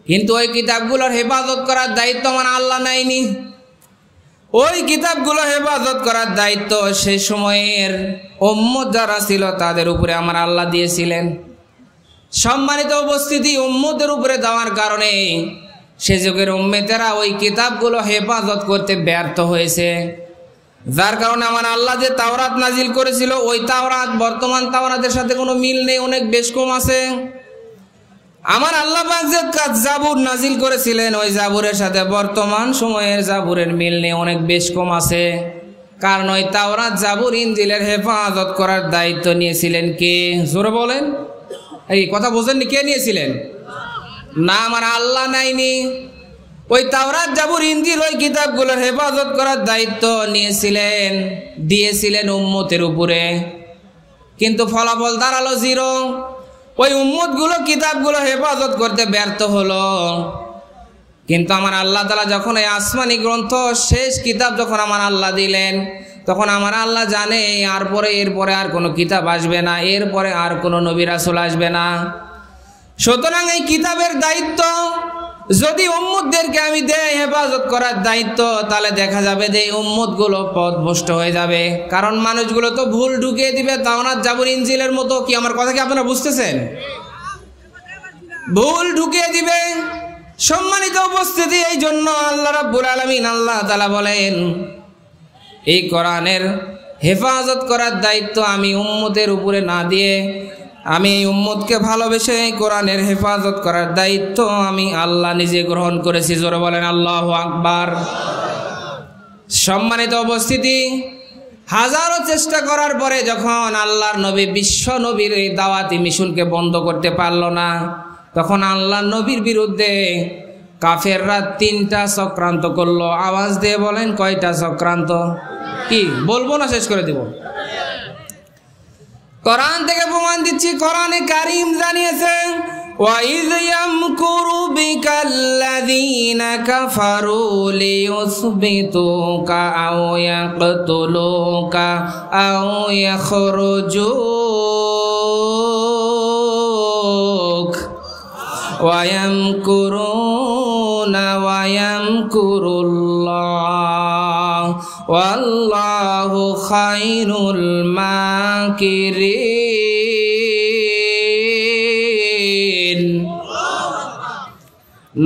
কিন্তু ওই কিতাবগুলোর হেফাজত করার দায়িত্ব আমার আল্লাহ নেয়নি। ওই কিতাবগুলো হেফাজত করার দায়িত্ব সেই সময়ের উম্মত যারা ছিল তাদের উপরে আমার আল্লাহ দিয়েছিলেন। সম্মানিত উপস্থিতি, উম্মতের উপরে দেওয়ার কারণে সে যুগের উম্মতেরা ওই কিতাবগুলো হেফাজত করতে ব্যর্থ হয়েছে। যার কারণে আমার আল্লাহ যে তাওরাত নাজিল করেছিল ওই তাওরাত বর্তমান তাওরাতের সাথে কোনো মিল নেই, অনেক বেশ কম আছে। আমার আল্লাহ পাক যে জাবুর নাজিল করেছিলেন ওই জাবুরের সাথে বর্তমান সময়ের জাবুরের মিল নেই, অনেক বেশ কম আছে। কারণ ওই তাওরাত জাবুর ইনজিলের হেফাজত করার দায়িত্ব নিয়েছিলেন কে? জোরে বলেন, এই কথা বোঝেননি? কে নিয়েছিলেন? না, আমার আল্লাহ নেয়নি। ওই তাওরাত জাবুর ইনজিল ওই কিতাবগুলোর হেফাজত করার দায়িত্ব দিয়েছিলেন উম্মতের উপরে, কিন্তু ফলাফল দাঁড়ালো জিরো। ওই উম্মতগুলো কিতাবগুলো হেফাজত করতে ব্যর্থ হলো। কিন্তু আমার আল্লাহ তাআলা যখন এই আসমানি গ্রন্থ শেষ কিতাব যখন আমার আল্লাহ দিলেন, তখন আমার আল্লাহ জানে এরপরে আর কোনো কিতাব আসবে না, এরপরে আর কোনো নবী রাসূল আসবে না। সুতরাং এই কিতাবের দায়িত্ব যদি উম্মতদেরকে আমি দেই হেফাজত করার দায়িত্ব, তাহলে দেখা যাবে যে এই উম্মতগুলো পথভ্রষ্ট হয়ে যাবে। কারণ মানুষগুলো তো ভুল ঢুকিয়ে দিবে তাওরাত জাবুর ইনজিলের মতো। কি আমার কথা কি আপনারা বুঝতেছেন? ভুল ঢুকিয়ে দিবে। সম্মানিত উপস্থিতি, এই জন্য আল্লাহ রাব্বুল আলামিন আল্লাহ তাআলা বলেন, এই কোরআনের হেফাজত করার দায়িত্ব আমি উম্মতের উপরে না দিয়ে আমি এই উম্মতকে ভালোবেসে এই কোরআনের হেফাজত করার দায়িত্ব আমি আল্লাহ নিজে গ্রহণ করেছি। জোরে বলেন আল্লাহু আকবার। সম্মানিত উপস্থিতি, হাজারো চেষ্টা করার পরে যখন আল্লাহর নবী বিশ্ব নবীর এই দাওয়াতি মিশনকে বন্ধ করতে পারল না, তখন আল্লাহর নবীর বিরুদ্ধে কাফেররা 3টা চক্রান্ত করলো। আওয়াজ দিয়ে বলেন কয়টা চক্রান্ত? কি বলবো না শেষ করে দিব? কোরআন থেকে প্রমাণ দিচ্ছি, কোরআনে কারীম জানিয়েছে, وَإِذْ يَمْكُرُ بِكَ الَّذِينَ كَفَرُوا لِيُثْبِتُوكَ أَوْ يَقْتُلُوكَ أَوْ يَخْرُجُوكَ وَيَمْكُرُونَ وَيَمْكُرُ اللَّهُ وَاللَّهُ خَيْرُ الْمَاكِرِينَ।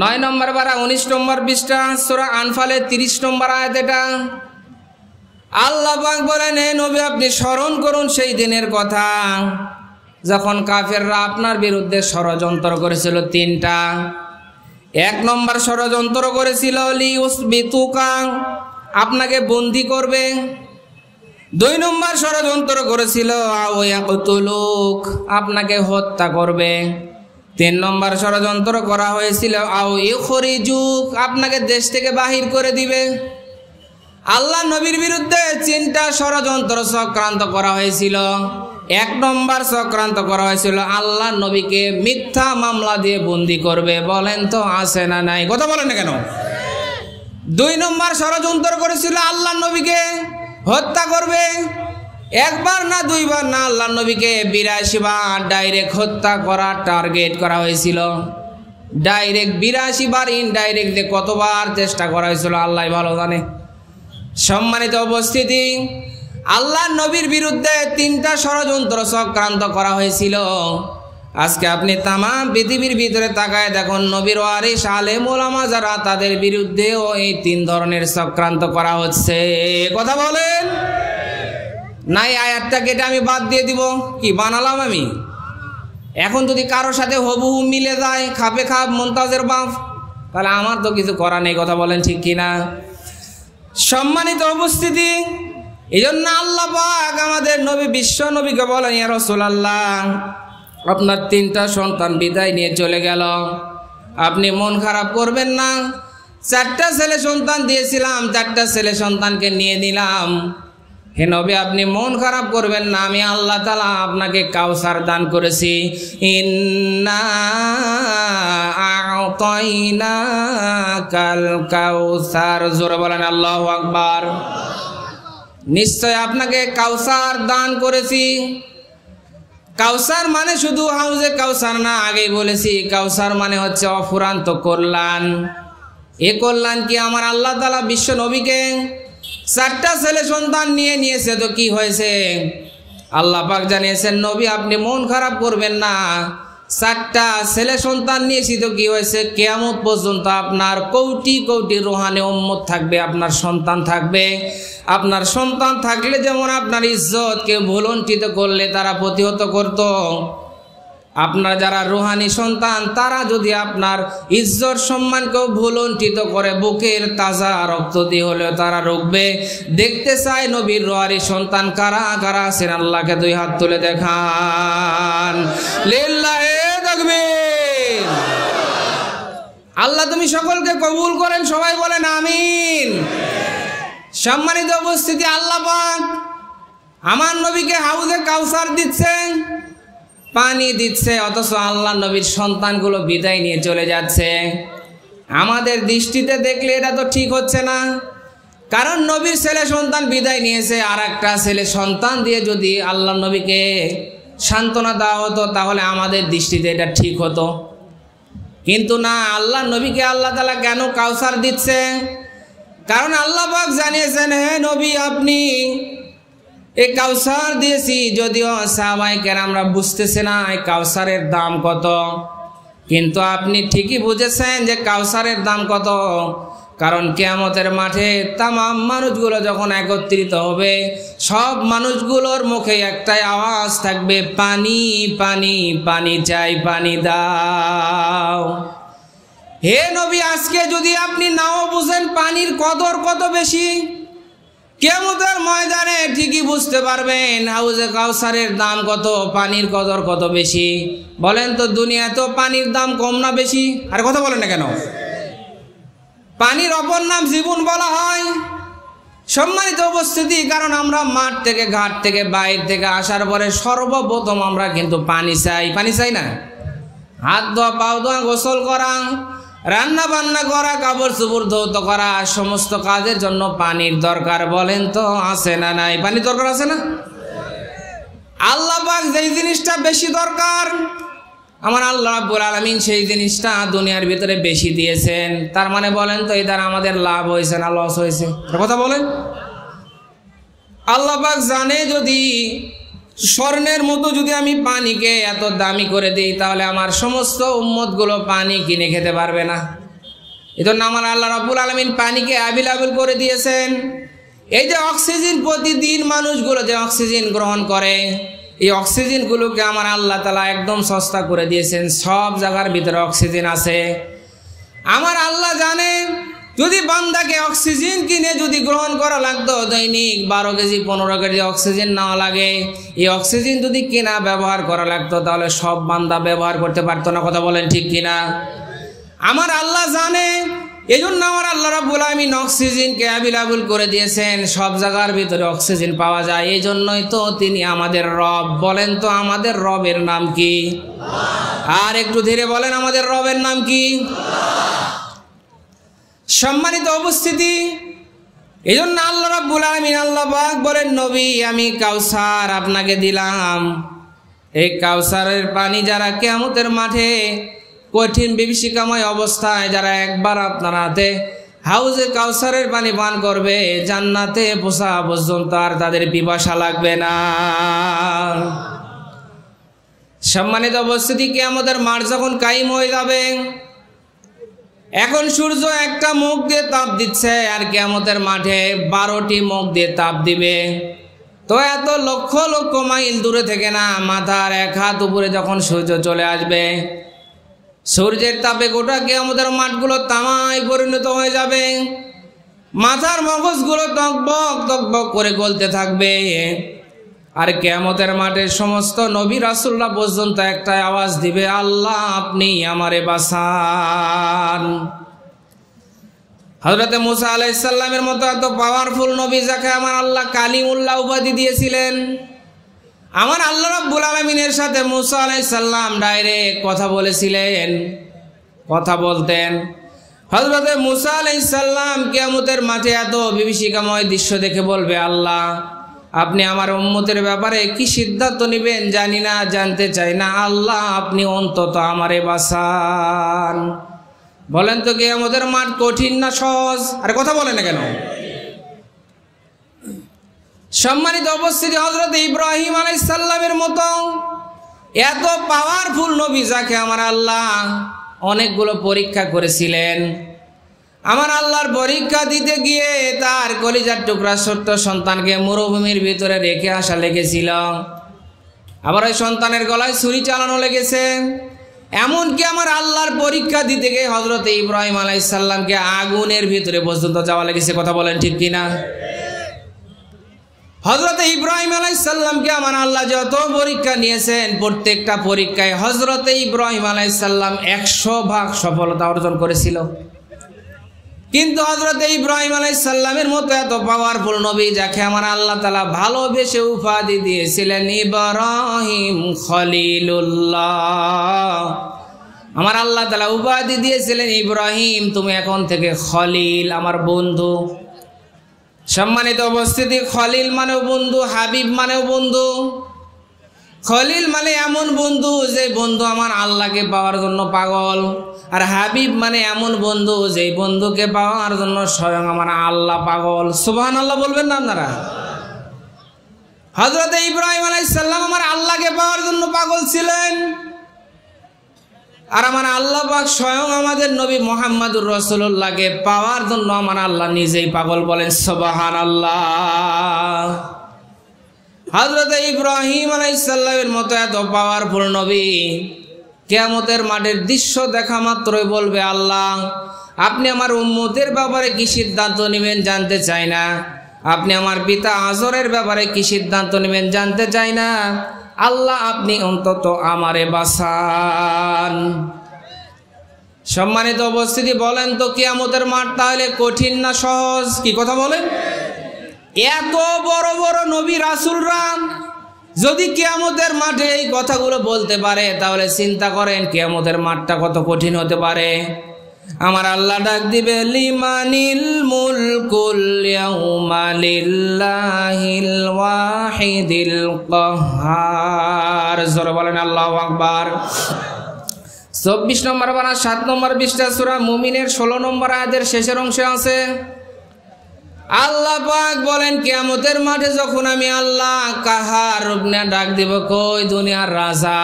9 নম্বর পারা 19 নম্বর পৃষ্ঠা সূরা আনফালের 30 নম্বর আয়াত। এটা আল্লাহ পাক বলেন, হে নবী আপনি স্মরণ করুন সেই দিনের কথা যখন কাফেররা আপনার বিরুদ্ধে ষড়যন্ত্র করেছিল 3টা। 1 নম্বর ষড়যন্ত্র করেছিল লিউসবিতুকা, আপনাকে বন্দী করবে। 2 নম্বর ষড়যন্ত্র করেছিল আও ইয়াকতুলুক, আপনাকে হত্যা করবে। 3 নম্বর ষড়যন্ত্র করা হয়েছিল আও ইখরিজুক, আপনাকে দেশ থেকে বাহির করে দিবে। আল্লাহ নবীর বিরুদ্ধে 3টা ষড়যন্ত্র চক্রান্ত করা হয়েছিল। 1 নম্বর চক্রান্ত করা হয়েছিল আল্লাহ নবীকে মিথ্যা মামলা দিয়ে বন্দী করবে। বলেন তো আছে না নাই? কথা বলেন না কেন? 2 নম্বর ষড়যন্ত্র করেছিল আল্লাহ নবীকে হত্যা করবে। 1 বার না 2 বার না, আল্লাহ নবীকে 82 বার ডাইরেক্ট হত্যা করার টার্গেট করা হয়েছিল। ডাইরেক্ট 82 বার, ইনডাইরেক্ট কতবার চেষ্টা করা হয়েছিল আল্লাহ ভালো জানে। সম্মানিত উপস্থিতি, আল্লাহ নবীর বিরুদ্ধে 3টা ষড়যন্ত্র চক্রান্ত করা হয়েছিল। আজকে আপনি তামাম পৃথিবীর ভিতরে তাকায় দেখুন, নবীর ওয়ারিস আলেম ওলামা যারা, তাদের বিরুদ্ধেও এই 3 ধরনের চক্রান্ত করা হচ্ছে। কথা বলেন নাই? আয়াতটা কেটে আমি বাদ দিয়ে দিব? কি বানালাম আমি? এখন যদি কারোর সাথে হুবহু মিলে যায়, খাপে খাপ মুনতাজের বাপ, তাহলে আমার তো কিছু করা নেই। কথা বলেন ঠিক কিনা? সম্মানিত উপস্থিতি, এই জন্য আল্লাহ পাক আমাদের নবী বিশ্ব নবীকে বলেন, ইয়া রাসূলুল্লাহ আপনার 3টা সন্তান বিদায় নিয়ে চলে গেল, আপনি মন খারাপ করবেন না। 4টা ছেলে সন্তান দিয়েছিলাম, 4টা ছেলে সন্তানকে নিয়ে নিলাম। হে নবী আপনি মন খারাপ করবেন না, আমি আল্লাহ তাআলা আপনাকে কাউসার দান করেছি। ইন্না আ'তাইনাকাল কাউসার। জোরে বলেন আল্লাহু আকবার। নিশ্চয় আপনাকে কাউসার দান করেছি। কাউসার মানে শুধু হাউজে কাউসার না, আগেই বলেছি কাউসার মানে হচ্ছে অফুরান্ত কল্যাণ। এ কল্যাণ কি আমার আল্লাহ তাআলা বিশ্ব নবীকে 4টা ছেলে সন্তান নিয়ে নিয়েছে তো কি হয়েছে? আল্লাহ পাক জানিয়েছেন নবী আপনি মন খারাপ করবেন না, 4টা ছেলে সন্তান নিয়েছি তো কি হয়েছে? কিয়ামত পর্যন্ত আপনার কোটি কোটি রুহানি উম্মত থাকবে, আপনার সন্তান থাকবে। আপনার সন্তান থাকলে যেমন আপনার ইজ্জত কেউ ভুলুণ্ঠিত করলে তারা প্রতিহত করত, আপনার যারা রুহানি সন্তান তারা যদি আপনার ইজ্জত সম্মানকেও ভুলুণ্ঠিত করে বুকের তাজা রক্ত দিয়ে হলেও তারা রুখবে। দেখতে চাই নবীর রুহানি সন্তান কারা কারা আছেন? আল্লাহকে 2 হাত তুলে দেখান। লিল্লাহি তাকবীর। আল্লাহ তুমি সকলকে কবুল করেন, সবাই বলেন আমিন। সম্মানিত উপস্থিতি, আল্লাহ পাক আমার নবীকে হাউজে কাউসার দিচ্ছেন, পানি দিচ্ছে, অথচ আল্লাহ নবীর সন্তানগুলো বিদায় নিয়ে চলে যাচ্ছে। আমাদের দৃষ্টিতে দেখলে এটা তো ঠিক হচ্ছে না, কারণ নবীর ছেলে সন্তান বিদায় নিয়েছে, আর একটা ছেলে সন্তান দিয়ে যদি আল্লাহ নবীকে সান্ত্বনা দেওয়া হতো তাহলে আমাদের দৃষ্টিতে এটা ঠিক হতো। কিন্তু না, আল্লাহ নবীকে আল্লাহ তাআলা কেন কাউসার দিচ্ছে? কারণ আল্লাহ পাক জানিয়েছেন হে নবী আপনি এই কাউসার দিয়েছি। যদিও সাহাবায়ে কেরামরা বুঝতেছে না এই কাউসারের দাম কত, কিন্তু আপনি ঠিকই বুঝেছেন যে কাউসারের দাম কত। কারণ কিয়ামতের মাঠে তামাম মানুষগুলো যখন একত্রিত হবে, সব মানুষগুলোর মুখে একটাই আওয়াজ থাকবে, পানি পানি পানি চাই, পানি দাও। হে নবী আজকে যদি আপনি নাও বুঝেন পানির কদর কত বেশি, কিয়ামতের ময়দানে ঠিকই বুঝতে পারবেন হাউজে কাউসারের দাম কত, পানির কদর কত বেশি। বলেন তো দুনিয়াতে পানির দাম কম না বেশি? আর কথা বলেন না কেন? পানির অপর নাম জীবন বলা হয়। সম্মানিত উপস্থিতি, কারণ আমরা মাঠ থেকে ঘাট থেকে বাইর থেকে আসার পরে সর্বপ্রথম আমরা কিন্তু পানি চাই। পানি চাই না? হাত ধোয়া, পাও ধোয়া, গোসল করা, রান্না বান্না করা, কাপড় চোপড় ধৌত করা, সমস্ত কাজের জন্য পানির দরকার। বলেন তো আছে না নাই? পানির দরকার আছে না? আল্লাহ পাক যেই জিনিসটা বেশি দরকার, আমার আল্লাহ রাব্বুল আলামিন সেই জিনিসটা দুনিয়ার ভিতরে বেশি দিয়েছেন। তার মানে বলেন তো এই দ্বারা আমাদের লাভ হয়েছে না লস হয়েছে? কথা বলেন। আল্লাহ পাক জানে যদি স্বর্ণের মতো যদি আমি পানিকে এত দামি করে দিই তাহলে আমার সমস্ত উম্মতগুলো পানি কিনে খেতে পারবে না। এজন্য আমার আল্লাহ রাব্বুল আলামিন পানিকে অ্যাভেলেবল করে দিয়েছেন। এই যে অক্সিজেন প্রতিদিন মানুষগুলো যে অক্সিজেন গ্রহণ করে, এই অক্সিজেনগুলোকে আমার আল্লাহ তাআলা একদম সস্তা করে দিয়েছেন। সব জায়গার ভিতরে অক্সিজেন আছে। আমার আল্লাহ জানে যদি বান্দাকে অক্সিজেন কিনে যদি গ্রহণ করা লাগতো, দৈনিক 12 কেজি 15 কেজি অক্সিজেন নেওয়া লাগে, এই অক্সিজেন যদি কিনা ব্যবহার করা লাগতো তাহলে সব বান্দা ব্যবহার করতে পারতো না। কথা বলেন ঠিক কিনা? আমার আল্লাহ জানে, এই জন্য আমার আল্লাহ রাব্বুল আলামিন অক্সিজেনকে অ্যাভেলেবল করে দিয়েছেন। সব জায়গার ভিতরে অক্সিজেন পাওয়া যায়, এই জন্যই তো তিনি আমাদের রব। বলেন তো আমাদের রবের নাম কি? আর একটু ধীরে বলেন, আমাদের রবের নাম কি? সম্মানিত উপস্থিতি, এই জন্য আল্লাহ রাব্বুল আলামিন আল্লাহ পাক বলেন নবী আমি কাউসার আপনাকে দিলাম। এই কাউসারের পানি যারা কিয়ামতের মাঠে কঠিন বিভীষিকাময় অবস্থায় যারা একবার আপনার হাতে হাউজে কাউসারের পানি পান করবে, জান্নাতে পৌঁছা পর্যন্ত আর তাদের পিপাসা লাগবে না। সম্মানিত উপস্থিতি, কিয়ামতের মাঠ যখন কায়েম হয়ে যাবে, এখন সূর্য একটা মুখ দিয়ে তাপ দিচ্ছে আর কিয়ামতের মাঠে 12টি মুখ দিয়ে তাপ দিবে। তো এত লক্ষ লক্ষ মাইল দূরে থেকে না, মাথার 1 হাত উপরে যখন সূর্য চলে আসবে, সূর্যের তাপে গোটা কিয়ামতের মাঠগুলো তামায় পরিণত হয়ে যাবে। মাথার মগজগুলো টকবক টকবক করে গলতে থাকবে। আর কিয়ামতের মাঠে সমস্ত নবী রাসূলরা পর্যন্ত একটা আওয়াজ দিবে, আল্লাহ আপনি আমারে বাঁচান। হযরতে মুসা আলাইহিস সালামের মতো এত পাওয়ারফুল নবী যাকে আমার আল্লাহ কালিমুল্লাহ উপাধি দিয়েছিলেন, আমার আল্লাহ রাব্বুল আলামিনের সাথে মুসা আলাইহিস সালাম ডাইরেক্ট কথা বলেছিলেন, কথা বলতেন। হযরতে মুসা আলাইহিস সালাম কিয়ামতের মাঠে এত বিভীষিকাময় দৃশ্য দেখে বলবে, আল্লাহ আপনি আমার উম্মতের ব্যাপারে কি সিদ্ধান্ত নেবেন জানি না, জানতে চাই না। আল্লাহ আপনি অন্তত আমারে বাঁচান। বলেন তো কিয়ামতের মাঠ কঠিন না সহজ? আরে কথা বলেন না কেন? সম্মানিত উপস্থিতি, হযরত ইব্রাহিম আলাইহিস সালামের মতো এত পাওয়ারফুল নবী যাকে আমার আল্লাহ অনেকগুলো পরীক্ষা করেছিলেন, আমার আল্লাহর পরীক্ষা দিতে গিয়ে তার কলিজার টুকরা ছোট্ট সন্তানকে মরুভূমির ভিতরে রেখে আসা লেগেছিল। আবার ওই সন্তানের গলায় ছুরি চালানো লেগেছে। এমনকি আমার আল্লাহর পরীক্ষা দিতে গিয়ে হযরত ইব্রাহিম আলাইহিস সালামকে আগুনের ভিতরে পর্যন্ত যাওয়া লেগেছে। কথা বলেন ঠিক কিনা? হযরত ইব্রাহিম আলাইহিস সালামকে আমার আল্লাহ যত পরীক্ষা নিয়েছেন, প্রত্যেকটা পরীক্ষায় হযরত ইব্রাহিম আলাইহিস সালাম 100% সফলতা অর্জন করেছিল। কিন্তু হযরত ইব্রাহিম আলাইহিস সালামের মতো এত পাওয়ারফুল নবী যাকে আমার আল্লাহ তাআলা ভালোবেসে উপাধি দিয়েছিলেন ইব্রাহিম খলিলুল্লাহ, আমার আল্লাহ তাআলা উপাধি দিয়েছিলেন ইব্রাহিম তুমি এখন থেকে খলিল, আমার বন্ধু। সম্মানিত উপস্থিতি, খলিল মানেও বন্ধু, হাবিব মানেও বন্ধু। খলিল মানে এমন বন্ধু যে বন্ধু আমার আল্লাহকে পাওয়ার জন্য পাগল, আর হাবিব মানে এমন বন্ধু যে বন্ধুকে পাওয়ার জন্য স্বয়ং আমার আল্লাহ পাগল। সুবহানাল্লাহ বলবেন না আপনারা? হযরত ইব্রাহিম আলাইহিস সালাম আমার আল্লাহকে পাওয়ার জন্য পাগল ছিলেন, আর আমার আল্লাহ পাক স্বয়ং আমাদের নবী মুহাম্মদুর রাসূলুল্লাহকে পাওয়ার জন্য আমার আল্লাহ নিজেই পাগল। বলেন সুবহানাল্লাহ। হযরত ইব্রাহিম আলাইহিস সালামের মতো এত পাওয়ারফুল নবী কিয়ামতের মাঠের দৃশ্য দেখা মাত্রই বলবে, আল্লাহ আপনি আমার উম্মতের ব্যাপারে কি সিদ্ধান্ত নেবেন জানতে চাই না। আপনি আমার পিতা আজরের ব্যাপারে কি সিদ্ধান্ত নেবেন জানতে চাই না। আল্লাহ আপনি অন্তত আমারে বাঁচান। সম্মানিত উপস্থিতি, বলেন তো কিয়ামতের মাঠ তাহলে কঠিন না সহজ? কি কথা বলেন? এত বড় বড় নবী রাসূলরা যদি কিয়ামতের মাঠে এই কথাগুলো বলতে পারে, তাহলে চিন্তা করেন কিয়ামতের মাঠটা কত কঠিন হতে পারে। আমার আল্লাহ ডাক দিবে, লিমানিল মুলকুল ইয়াউমা লিল্লাহিল ওয়াহিদিল কাহ্হার। জোরে বলেন আল্লাহু আকবার। 24 নম্বর পারা 7 নম্বর পৃষ্ঠা সূরা মুমিনের 16 নম্বর আয়াতের শেষের অংশে আছে আল্লাহ পাক বলেন, কিয়ামতের মাঠে যখন আমি আল্লাহ কাহার রূপ নিয়ে ডাক দিব, কই দুনিয়ার রাজা,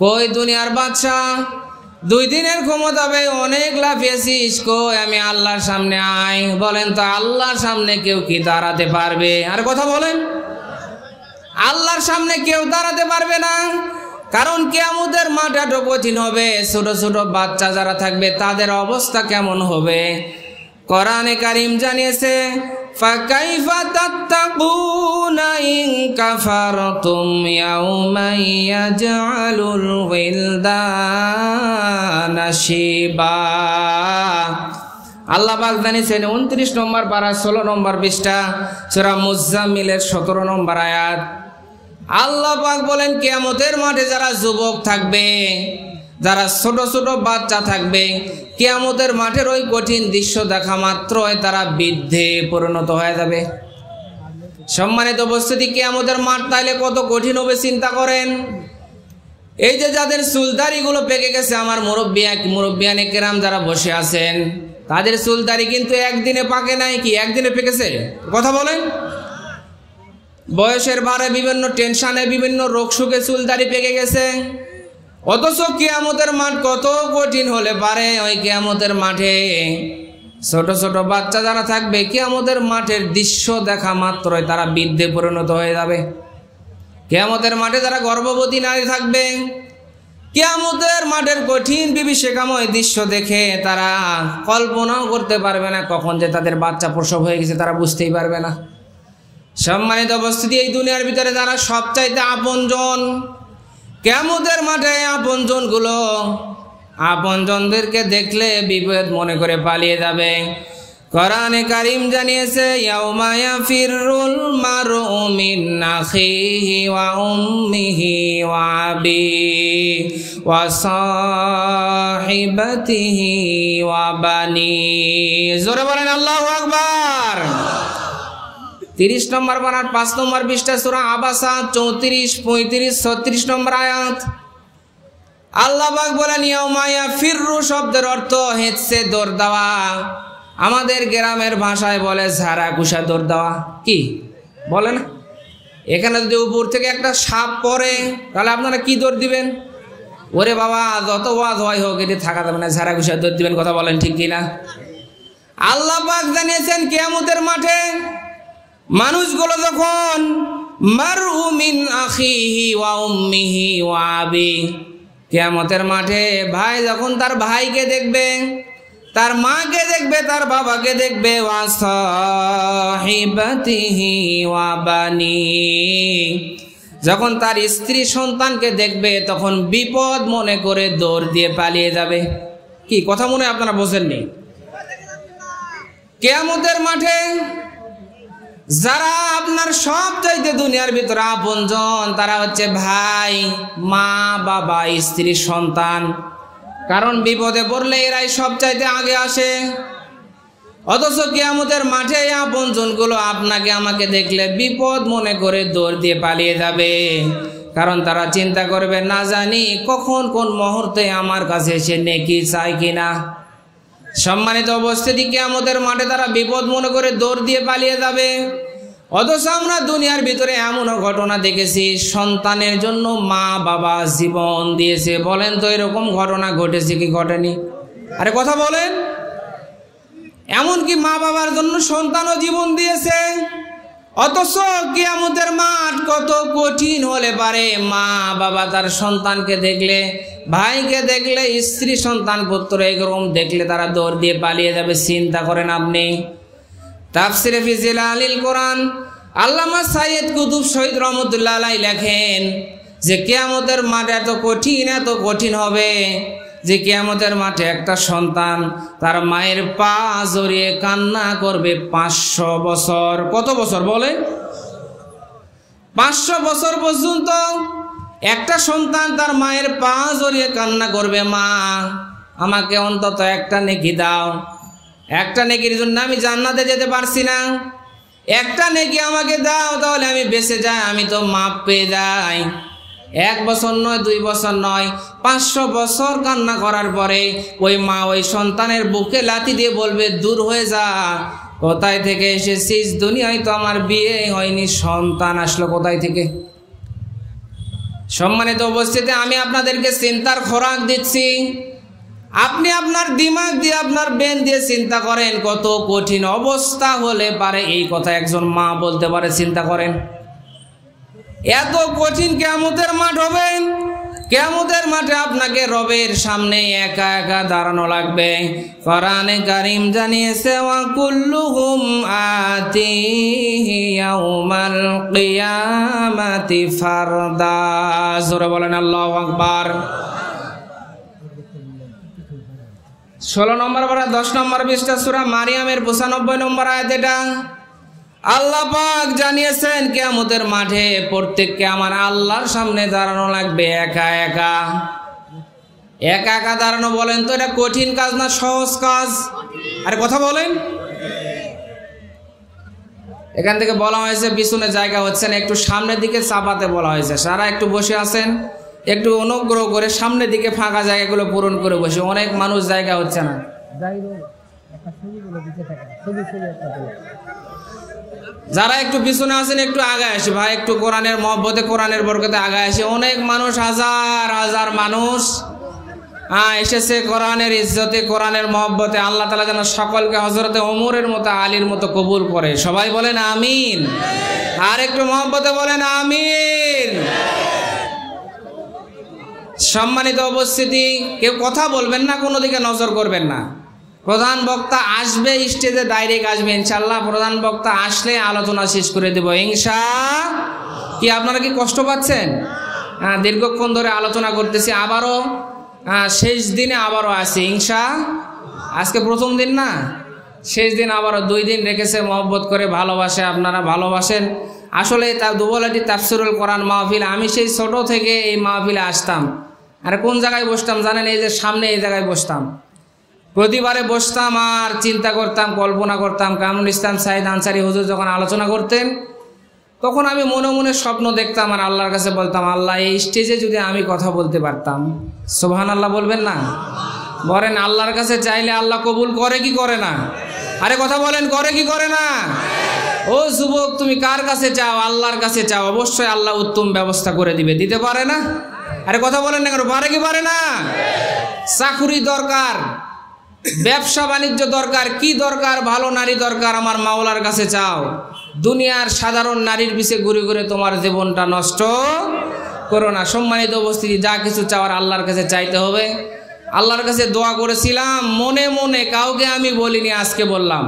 কই দুনিয়ার বাদশা, 2 দিনের ক্ষমতা পেয়ে অনেক লাফিয়েছিস, কই আমি আল্লাহর সামনে আয়। বলেন তো আল্লাহর সামনে কেউ কি দাঁড়াতে পারবে? আর কথা বলেন, আল্লাহর সামনে কেউ দাঁড়াতে পারবে না। কারণ কিয়ামতের মাঠটা তো কঠিন হবে। ছোট ছোট বাচ্চা যারা থাকবে তাদের অবস্থা কেমন হবে? কোরআনে কারীম জানিয়েছে, ফাকাইফা তাত্তাকুনা ইন কাফারতুম ইয়াউমা ইয়াজআলুল ওয়িলদানা শিবা। আল্লাহ পাক জানিয়েছেন 29 নম্বর পারা 16 নম্বর পৃষ্ঠা সূরা মুজাম্মিলের 17 নম্বর আয়াত। আল্লাহ পাক বলেন, কিয়ামতের মাঠে যারা যুবক থাকবে, যারা ছোট ছোট বাচ্চা থাকবে, কিয়ামতের মাঠের ওই কঠিন দৃশ্য দেখা মাত্রই তারা বৃদ্ধে পরিণত হয়ে যাবে। সম্মানিত উপস্থিতি, কিয়ামতের মাঠ তাইলে কত কঠিন হবে চিন্তা করেন। এই যে যাদের চুলদাড়িগুলো পেকে গেছে, আমার মুরব্বিয়ানে কেরাম যারা বসে আছেন, তাদের চুলদাড়ি কিন্তু একদিনে পাকে নাই, কি একদিনে পেকেছে? কথা বলেন। বয়সের ভারে, বিভিন্ন টেনশনে, বিভিন্ন রোগ সুখে চুলদাড়ি পেকে গেছে। অথচ কিয়ামতের মাঠ কত কঠিন হলে পারে। ওই কিয়ামতের মাঠে ছোট ছোট বাচ্চা যারা থাকবে, কিয়ামতের মাঠের দৃশ্য দেখা মাত্রই তারা বৃদ্ধে পরিণত হয়ে যাবে। কিয়ামতের মাঠে যারা গর্ভবতী নারী থাকবে, কিয়ামতের মাঠের কঠিন বিভীষিকাময় দৃশ্য দেখে তারা কল্পনাও করতে পারবে না কখন যে তাদের বাচ্চা প্রসব হয়ে গেছে, তারা বুঝতেই পারবে না। সম্মানিত উপস্থিতি, এই দুনিয়ার ভিতরে যারা সবচাইতে আপনজন, কিয়ামতের মাঠে আপনজনগুলো আপনজনদেরকে দেখলে বিপদ মনে করে পালিয়ে যাবে। কোরআনে কারীম জানিয়েছে, ইয়াউমা ইয়াফিরুল মারউ মিন আখিহি ওয়া উম্মিহি ওয়া আবিহি ওয়া সাহিবাতিহি ওয়া বানি। জোরে বলেন আল্লাহু আকবার। 30 নম্বর পারার 5 নম্বর পৃষ্ঠা সূরা আবাসা 34, 35, 36 নম্বর আয়াত। আল্লাহ পাক বলেন ইয়াউমা ইয়াফিরু শব্দের অর্থ হেঁচে দৌড় দেওয়া, আমাদের গ্রামের ভাষায় বলে ঝাড়া কুষা দৌড় দেওয়া। কি বলে না? এখানে যদি উপর থেকে একটা সাপ পড়ে তাহলে আপনারা কি দৌড় দিবেন? ওরে বাবা যত ওয়াজ হয় হোক এটি থাকা যাবে না, ঝাড়া কুষা দৌড় দিবেন। কথা বলেন ঠিক কিনা? আল্লাহ পাক জানিয়েছেন কিয়ামতের মাঠে মানুষগুলো যখন মারউ মিন আখিহি ওয়া উম্মিহি ওয়া আবি, কিয়ামতের মাঠে ভাই যখন তার ভাইকে দেখবে, তার মাকে দেখবে, তার বাবাকে দেখবে, ওয়া সাহিবাতিহি ওয়া বানি, যখন তার স্ত্রী সন্তানকে দেখবে তখন বিপদ মনে করে দৌড় দিয়ে পালিয়ে যাবে। কি কথা মনে আপনারা বোঝেননি? কিয়ামতের মাঠে যারা আপনার সব চাইতে দুনিয়ার ভিতরে আপনজন তারা হচ্ছে ভাই, মা, বাবা, স্ত্রী, সন্তান। কারণ বিপদে পড়লে এরাই সব চাইতে আগে আসে। অথচ কিয়ামতের মাঠে আপনজনগুলো আপনাকে আমাকে দেখলে বিপদ মনে করে দৌড় দিয়ে পালিয়ে যাবে। কারণ তারা চিন্তা করবে না জানি কখন কোন মুহূর্তে আমার কাছে এসে নেকি চায় কিনা। সম্মানিত উপস্থিতি, কিয়ামতের মাঠে তারা বিপদ মনে করে দৌড় দিয়ে পালিয়ে যাবে। অথচ আমরা দুনিয়ার ভিতরে এমনও ঘটনা দেখেছি সন্তানের জন্য মা বাবা জীবন দিয়েছে। বলেন তো এরকম ঘটনা ঘটেছে কি ঘটেনি? আরে কথা বলেন। এমনকি মা বাবার জন্য সন্তানও জীবন দিয়েছে। অথচ কিয়ামতের মাঠ কত কঠিন হলে পারে মা বাবা তার সন্তানকে দেখলে, ভাইকে দেখলে, স্ত্রী সন্তান পুত্র এরকম দেখলে তারা দৌড় দিয়ে পালিয়ে যাবে। চিন্তা করেন আপনি। তাফসিরে ফি জিলালিল কোরআন আল্লামা সাইয়্যিদ কুতুব শহীদ রহমতুল্লাহ আলাইহি লেখেন যে কিয়ামতের মাঠ এত কঠিন হবে যে কিয়ামতের মাঠে একটা সন্তান তার মায়ের পা জড়িয়ে কান্না করবে 500 বছর। কত বছর বলে? 500 বছর পর্যন্ত একটা সন্তান তার মায়ের পা জড়িয়ে কান্না করবে, মা আমাকে অন্তত একটা নেকি দাও, একটা নেকির জন্য আমি জান্নাতে যেতে পারছি না, একটা নেকি আমাকে দাও তাহলে আমি বেঁচে যাই, আমি তো মাপ পেয়ে যাই। 1 বছর নয়, 2 বছর নয়, 500 বছর কান্না করার পরে ওই মা ওই সন্তানের বুকে লাথি দিয়ে বলবে দূর হয়ে যা, কোথায় থেকে এসেছিস? দুনিয়ায় তো আমার বিয়ে হয়নি, সন্তান আসলো কোথায় থেকে? সম্মানিত উপস্থিতি, আমি আপনাদেরকে চিন্তার খোরাক দিচ্ছি। আপনি আপনার দিমাগ দিয়ে, আপনার ব্রেন দিয়ে চিন্তা করেন কত কঠিন অবস্থা হলে পারে এই কথা একজন মা বলতে পারে। চিন্তা করেন এত কঠিন কিয়ামতের মাঠ হবে। কিয়ামতের মাঠে আপনাকে রবের সামনে একা একা দাঁড়ানো লাগবে। কোরআনে কারীম জানিয়েছে ওয়া কুল্লুহুম আতিহি ইয়াউমাল কিয়ামাতি ফারদা। জোরে বলেন আল্লাহু আকবার। 16 নম্বর পারা 10 নম্বর পৃষ্ঠা সূরা মারিয়ামের 95 নম্বর আয়াত। এটা আল্লাহ পাক জানিয়েছেন কিয়ামতের মাঠে প্রত্যেককে আমার আল্লাহর সামনে দাঁড়ানো লাগবে একা একা। একা একা দাঁড়ানো, বলেন তো এটা কঠিন কাজ না সহজ কাজ? আরে কথা বলেন। এখান থেকে বলা হয়েছে পিছনে জায়গা হচ্ছে না, একটু সামনের দিকে চাপাতে বলা হয়েছে। সারা একটু বসে আছেন, একটু অনুগ্রহ করে সামনের দিকে ফাঁকা জায়গাগুলো পূরণ করে বসে, অনেক মানুষ জায়গা হচ্ছে না। যারা একটু পিছনে আছেন একটু আগে আসে ভাই, একটু কোরআনের মহব্বতে, কোরআনের বরকতে আগে আসে। অনেক মানুষ, হাজার হাজার মানুষ এসেছে কোরআনের ইজ্জতে, কোরআনের মহব্বতে। আল্লাহ তাআলা যেন সকলকে হযরতে ওমরের মতো, আলীর মতো কবুল করে। সবাই বলেন আমিন। আর একটু মহব্বতে বলেন আমিন। সম্মানিত উপস্থিতি, কেউ কথা বলবেন না, কোনো দিকে নজর করবেন না। প্রধান বক্তা আসবে, স্টেজে ডাইরেক্ট আসবে ইনশাআল্লাহ। প্রধান বক্তা আসলে আলোচনা শেষ করে দেব ইনশাআল্লাহ। কি আপনারা কি কষ্ট পাচ্ছেন? দীর্ঘক্ষণ ধরে আলোচনা করতেছি, আবারও শেষ দিনে আবারও আসি ইনশাআল্লাহ। আজকে প্রথম দিন না, শেষ দিন আবারও 2 দিন রেখেছে মহব্বত করে, ভালোবাসে, আপনারা ভালোবাসেন। আসলে তা দুবলাটি তাফসিরুল কোরআন মাহফিল, আমি সেই ছোট থেকে এই মাহফিলে আসতাম। আর কোন জায়গায় বসতাম জানেন? এই যে সামনে এই জায়গায় বসতাম। প্রতিবারে বসতাম আর চিন্তা করতাম, কল্পনা করতাম কামরুল ইসলাম সাইদ আনসারী হুজুর যখন আলোচনা করতেন তখন আমি মনে মনে স্বপ্ন দেখতাম আর আল্লাহর কাছে বলতাম, আল্লাহ এই স্টেজে যদি আমি কথা বলতে পারতাম। সুবহানাল্লাহ বলবেন না? বলেন, আল্লাহর কাছে চাইলে আল্লাহ কবুল করে কি করে না? আরে কথা বলেন, করে কি করে না? ও যুবক, তুমি কার কাছে চাও? আল্লাহর কাছে চাও, অবশ্যই আল্লাহ উত্তম ব্যবস্থা করে দিবে। দিতে পারে না? আরে কথা বলেন না কেন? পারে কি পারে না? চাকুরি দরকার, ব্যবসা বাণিজ্য দরকার, কি দরকার? ভালো নারী দরকার, আমার মাওলার কাছে চাও। দুনিয়ার সাধারণ নারীর পিছে ঘুরে ঘুরে তোমার জীবনটা নষ্ট করো না। সম্মানিত উপস্থিতি, যা কিছু চাওয়ার আল্লাহর কাছে চাইতে হবে। আল্লাহর কাছে দোয়া করেছিলাম মনে মনে, কাউকে আমি বলিনি, আজকে বললাম,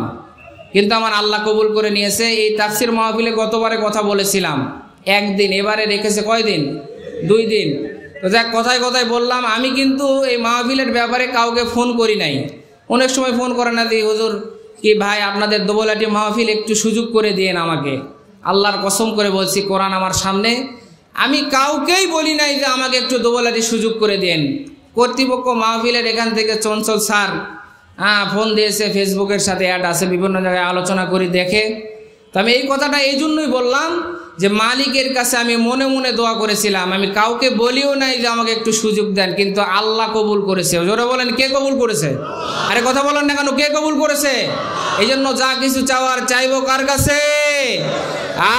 কিন্তু আমার আল্লাহ কবুল করে নিয়েছে। এই তাফসির মাহফিলে গতবারে কথা বলেছিলাম একদিন, এবারে রেখেছে কয়দিন? 2 দিন। তো যাক, কথায় কথায় বললাম, আমি কিন্তু এই মাহফিলের ব্যাপারে কাউকে ফোন করি নাই। অনেক সময় ফোন করে না দিই, হুজুর কি ভাই আপনাদের দোবলাটি মাহফিল একটু সুযোগ করে দিয়েন আমাকে। আল্লাহর কসম করে বলছি, কোরআন আমার সামনে, আমি কাউকেই বলি নাই যে আমাকে একটু দোবলাটি সুযোগ করে দেন। কর্তৃপক্ষ মাহফিলের এখান থেকে চঞ্চল স্যার ফোন দিয়েছে, ফেসবুকের সাথে অ্যাড আছে, বিভিন্ন জায়গায় আলোচনা করি দেখে। তো আমি এই কথাটা এই জন্যই বললাম যে মালিকের কাছে আমি মনে মনে দোয়া করেছিলাম, আমি কাউকে বলিও নাই যে আমাকে একটু সুযোগ দেন, কিন্তু আল্লাহ কবুল করেছে। জোরে বলেন, কে কবুল করেছে? আরে কথা বলেন না কেন? কে কবুল করেছে? এই জন্য যা কিছু চাওয়ার চাইবো কার কাছে?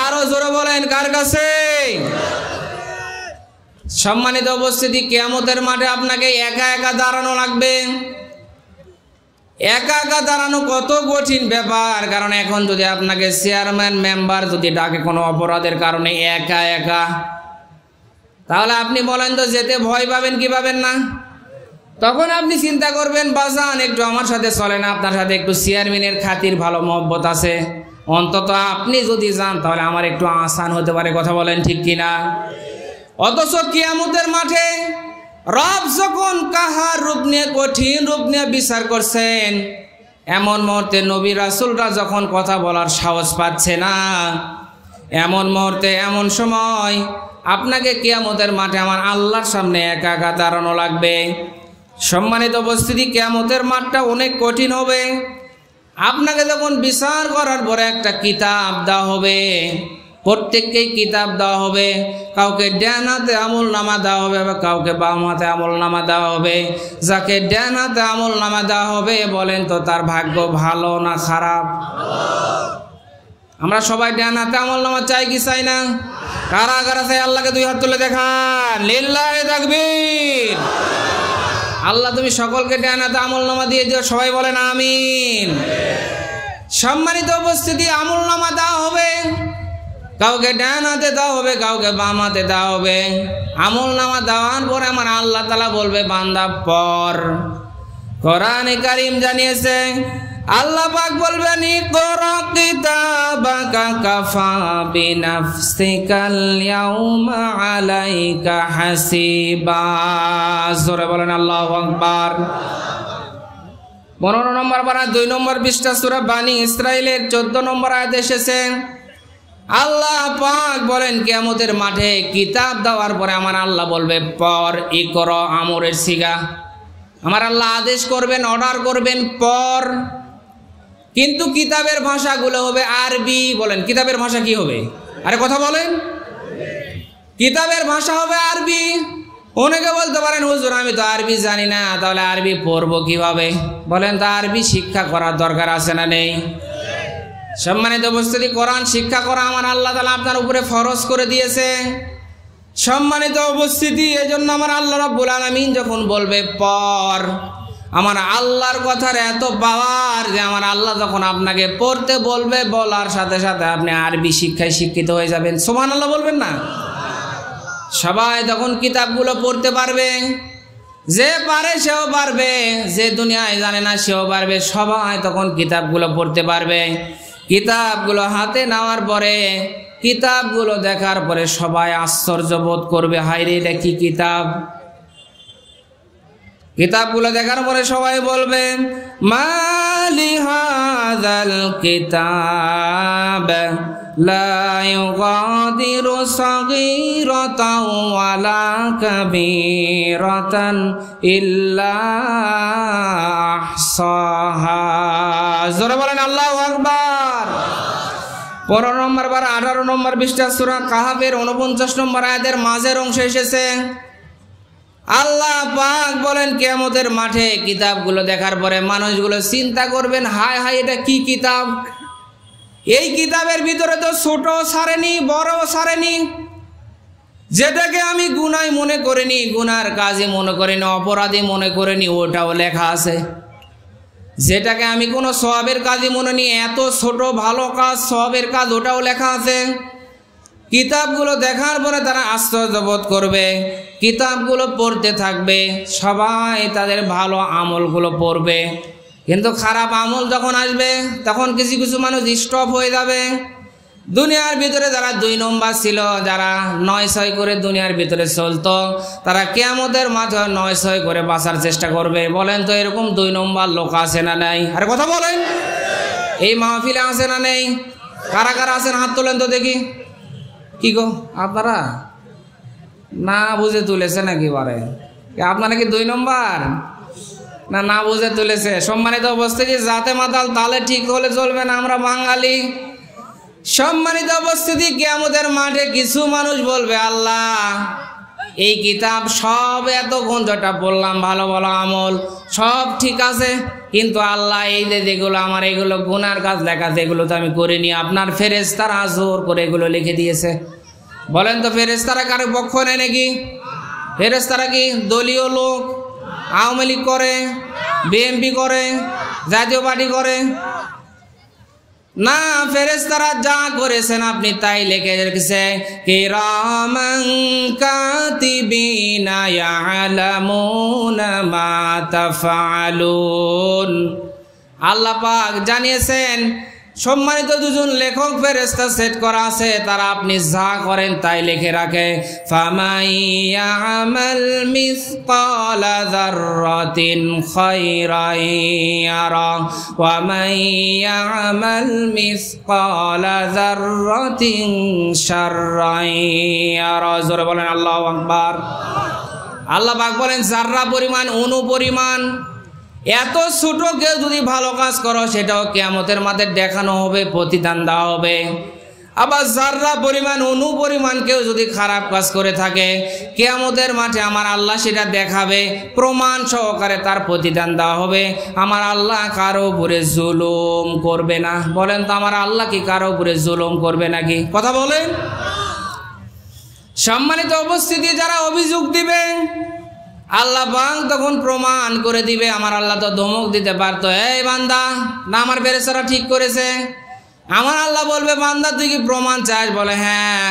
আরো জোরে বলেন, কার কাছে? সম্মানিত উপস্থিতি, কিয়ামতের মাঠে আপনাকে একা একা দাঁড়ানো লাগবে। একা একা দাঁড়ানো কত কঠিন ব্যাপার। কারণ এখন যদি আপনাকে চেয়ারম্যান মেম্বার যদি ডাকে কোনো অপরাধের কারণে একা একা, তাহলে আপনি বলেন তো যেতে ভয় পাবেন কি পাবেন না? তখন আপনি চিন্তা করবেন, বাজান একটু আমার সাথে চলে না, আপনার সাথে একটু চেয়ারম্যানের খাতির ভালো মহব্বত আছে, অন্তত আপনি যদি যান তাহলে আমার একটু আসান হতে পারে। কথা বলেন ঠিক কিনা? অথচ কিয়ামতের মাঠে রব যখন কাহার রূপ নিয়ে, কঠিন রূপ নিয়ে বিচার করছেন, এমন মুহূর্তে নবী রাসূলরা যখন কথা বলার সাহস পাচ্ছে না, এমন মুহূর্তে, এমন সময় আপনাকে কিয়ামতের মাঠে আমার আল্লাহর সামনে একা একা দাঁড়ানো লাগবে। সম্মানিত উপস্থিতি, কিয়ামতের মাঠটা অনেক কঠিন হবে। আপনাকে যখন বিচার করার পরে একটা কিতাব দেওয়া হবে, প্রত্যেককেই কিতাব দেওয়া হবে। কাউকে ডান হাতে আমল নামা দেওয়া হবে, কাউকে বাম হাতে আমল নামা দেওয়া হবে। যাকে ডান হাতে আমল নামা দেওয়া হবে, বলেন তো তার ভাগ্য ভালো না খারাপ? আমরা সবাই ডান হাতে আমল নামা চাই কি চাই না? কারা কারা চাই? আল্লাহকে 2 হাত তুলে দেখান, লিল্লাহি তাকবীর। আল্লাহ তুমি সকলকে ডান হাতে আমল নামা দিয়ে দিও, সবাই বলেন আমিন। সম্মানিত উপস্থিতি, আমল নামা দেওয়া হবে, কাউকে ডান হাতে দেওয়া হবে, কাউকে বাম হাতে দেওয়া হবে। আমল নামা দেওয়ার পরে আমার আল্লাহ তাআলা বলবে, বান্দা পড়। কোরআনে কারীম জানিয়েছে, আল্লাহ পাক বলবেন, ইকরা কিতাবাকা কাফা বিনাফসিকাল ইয়াউমা আলাইকা হাসিবা। জোরে বলেন আল্লাহু আকবার। 15 নম্বর পারা 2 নম্বর পৃষ্ঠা সূরা বানী ইসরাইলের 14 নম্বর আয়াত এসেছে। আল্লাহ পাক বলেন, কিয়ামতের মাঠে কিতাব দেওয়ার পরে আমার আল্লাহ বলবে, পড়। ইকরা আমরের সিগা, আমার আল্লাহ আদেশ করবেন, অর্ডার করবেন, পড়। কিন্তু কিতাবের ভাষাগুলো হবে আরবি। বলেন, কিতাবের ভাষা কি হবে? আরে কথা বলেন, কিতাবের ভাষা হবে আরবি। অনেকে বলতে পারেন, হুজুর আমি তো আরবি জানি না, তাহলে আরবি পড়বো কিভাবে? বলেন, তা আরবি শিক্ষা করার দরকার আছে না নেই? সম্মানিত উপস্থিতি, কোরআন শিক্ষা করা আমার আল্লাহ তাআলা আপনার উপরে ফরজ করে দিয়েছে। সম্মানিত উপস্থিতি, এজন্য আমার আল্লাহ রাব্বুল আলামিন যখন বলবে পড়, আমার আল্লাহর কথার এত পাওয়ার যে আমার আল্লাহ যখন আপনাকে পড়তে বলবে, বলার সাথে সাথে আপনি আরবি শিক্ষায় শিক্ষিত হয়ে যাবেন। সুবহানাল্লাহ বলবেন না? সবাই তখন কিতাবগুলো পড়তে পারবে। যে পারে সেও পারবে, যে দুনিয়ায় জানে না সেও পারবে। সবাই তখন কিতাবগুলো পড়তে পারবে। কিতাবগুলো হাতে নেওয়ার পরে, কিতাবগুলো দেখার পরে সবাই আশ্চর্য বোধ করবে, হায় রে এটা কি কিতাব? কিতাবগুলো দেখার পরে সবাই বলবে, মালি হাযাল কিতাব লা ইউগাদিরু সাগীরাতাও ওয়ালা কাবীরাতান ইল্লা আহসাহা। জোরে বলেন আল্লাহু আকবার। 15 নম্বর বার 18 নম্বর পৃষ্ঠা সূরা কাহাফের 49 নম্বর আয়াতের মাঝের অংশে এসেছে, আল্লাহ পাক বলেন কিয়ামতের মাঠে কিতাবগুলো দেখার পরে মানুষগুলো চিন্তা করবেন, হায় হায় এটা কি কিতাব? এই কিতাবের ভিতরে তো ছোট সারেনি, বড় সারেনি। যেটাকে আমি গুনাহ মনে করিনি, গুনার কাজে মনে করিনি, অপরাধী মনে করিনি, ওটাও লেখা আছে। যেটাকে আমি কোনো সওয়াবের কাজে মনে নিই, এত ছোট ভালো কাজ, সওয়াবের কাজ, ওটাও লেখা আছে। কিতাবগুলো দেখার পরে তারা আশ্চর্য বোধ করবে, কিতাবগুলো পড়তে থাকবে, সবাই তাদের ভালো আমলগুলো পড়বে। কিন্তু খারাপ আমল যখন আসবে তখন কিছু কিছু মানুষ স্টপ হয়ে যাবে। দুনিয়ার ভিতরে যারা 2 নম্বর ছিল, যারা 9-6 করে দুনিয়ার ভিতরে চলতো, তারা কিয়ামতের মাঠে 9-6 করে বাঁচার চেষ্টা করবে। বলেন তো এরকম 2 নম্বর লোক আছে না নাই? আরে কথা বলেন, এই মাহফিলে আছে না নেই? কারা কারা আছেন হাত তোলেন তো দেখি। কি গো আপনারা না বুঝে তুলেছে নাকি? বারে আপনারা কি 2 নম্বর না না বুঝে তুলেছে? সম্মানিত উপস্থিতি, জাতে মাতাল তালে ঠিক হলে চলবে না, আমরা বাঙালি। সম্মানিত উপস্থিতি, কিয়ামতের মাঠে কিছু মানুষ বলবে, আল্লাহ এই কিতাব সব এতক্ষণ যেটা বললাম ভালো ভালো আমল সব ঠিক আছে, কিন্তু আল্লাহ এই যে যেগুলো আমার এগুলো গুনার কাজ লেখা আছে, এগুলো তো আমি করিনি। আপনার ফেরেশতারা জোর করে এগুলো লিখে দিয়েছে। বলেন তো ফেরেশতারা কারো পক্ষ নেয় নাকি? ফেরেশতারা কি দলীয় লোক? আওয়ামী লীগ করে, বিএনপি করে, জাতীয় পার্টি করে না। ফেরেশতারা যা করেছেন আপনি তাই লিখে রেখেছে। কিরামান কাতিবিনা ইয়ালামুনা মা তাফআলুন। আল্লাহ পাক জানিয়েছেন সম্মানিত 2জন লেখক ফেরেশতা সেট করা আছে, তারা আপনি যা করেন তাই লিখে রাখে। ফামাইয়ামাল মিসকালা যাররাতিন খায়রান ইয়ারা ওয়া মাইয়ামাল মিসকালা যাররাতিন শাররান ইয়ারা। জোরে বলেন আল্লাহু আকবার। আল্লাহ পাক বলেন যাররা পরিমাণ, অণু পরিমাণ, এত ছোট কেউ যদি ভালো কাজ করো সেটাও কিয়ামতের মাঠে দেখানো হবে, প্রতিদান দেওয়া হবে। আবার যাররা পরিমাণ, অণু পরিমাণ কেউ যদি খারাপ কাজ করে থাকে, কিয়ামতের মাঠে আমার আল্লাহ সেটা দেখাবে, প্রমাণ সহকারে তার প্রতিদান দেওয়া হবে। আমার আল্লাহ কারো উপরে জুলুম করবে না। বলেন তো আমার আল্লাহ কি কারো উপরে জুলুম করবে নাকি? কথা বলেন। সম্মানিত উপস্থিতি, যারা অভিযোগ দিবে আল্লাহ পাক তখন প্রমাণ করে দিবে। আমার আল্লাহ তো ধমক দিতে পারতো, এই বান্দা না আমার ফেরেশতারা ঠিক করেছে। আমার আল্লাহ বলবে, বান্দা তুই কি প্রমাণ চাস? বলে হ্যাঁ।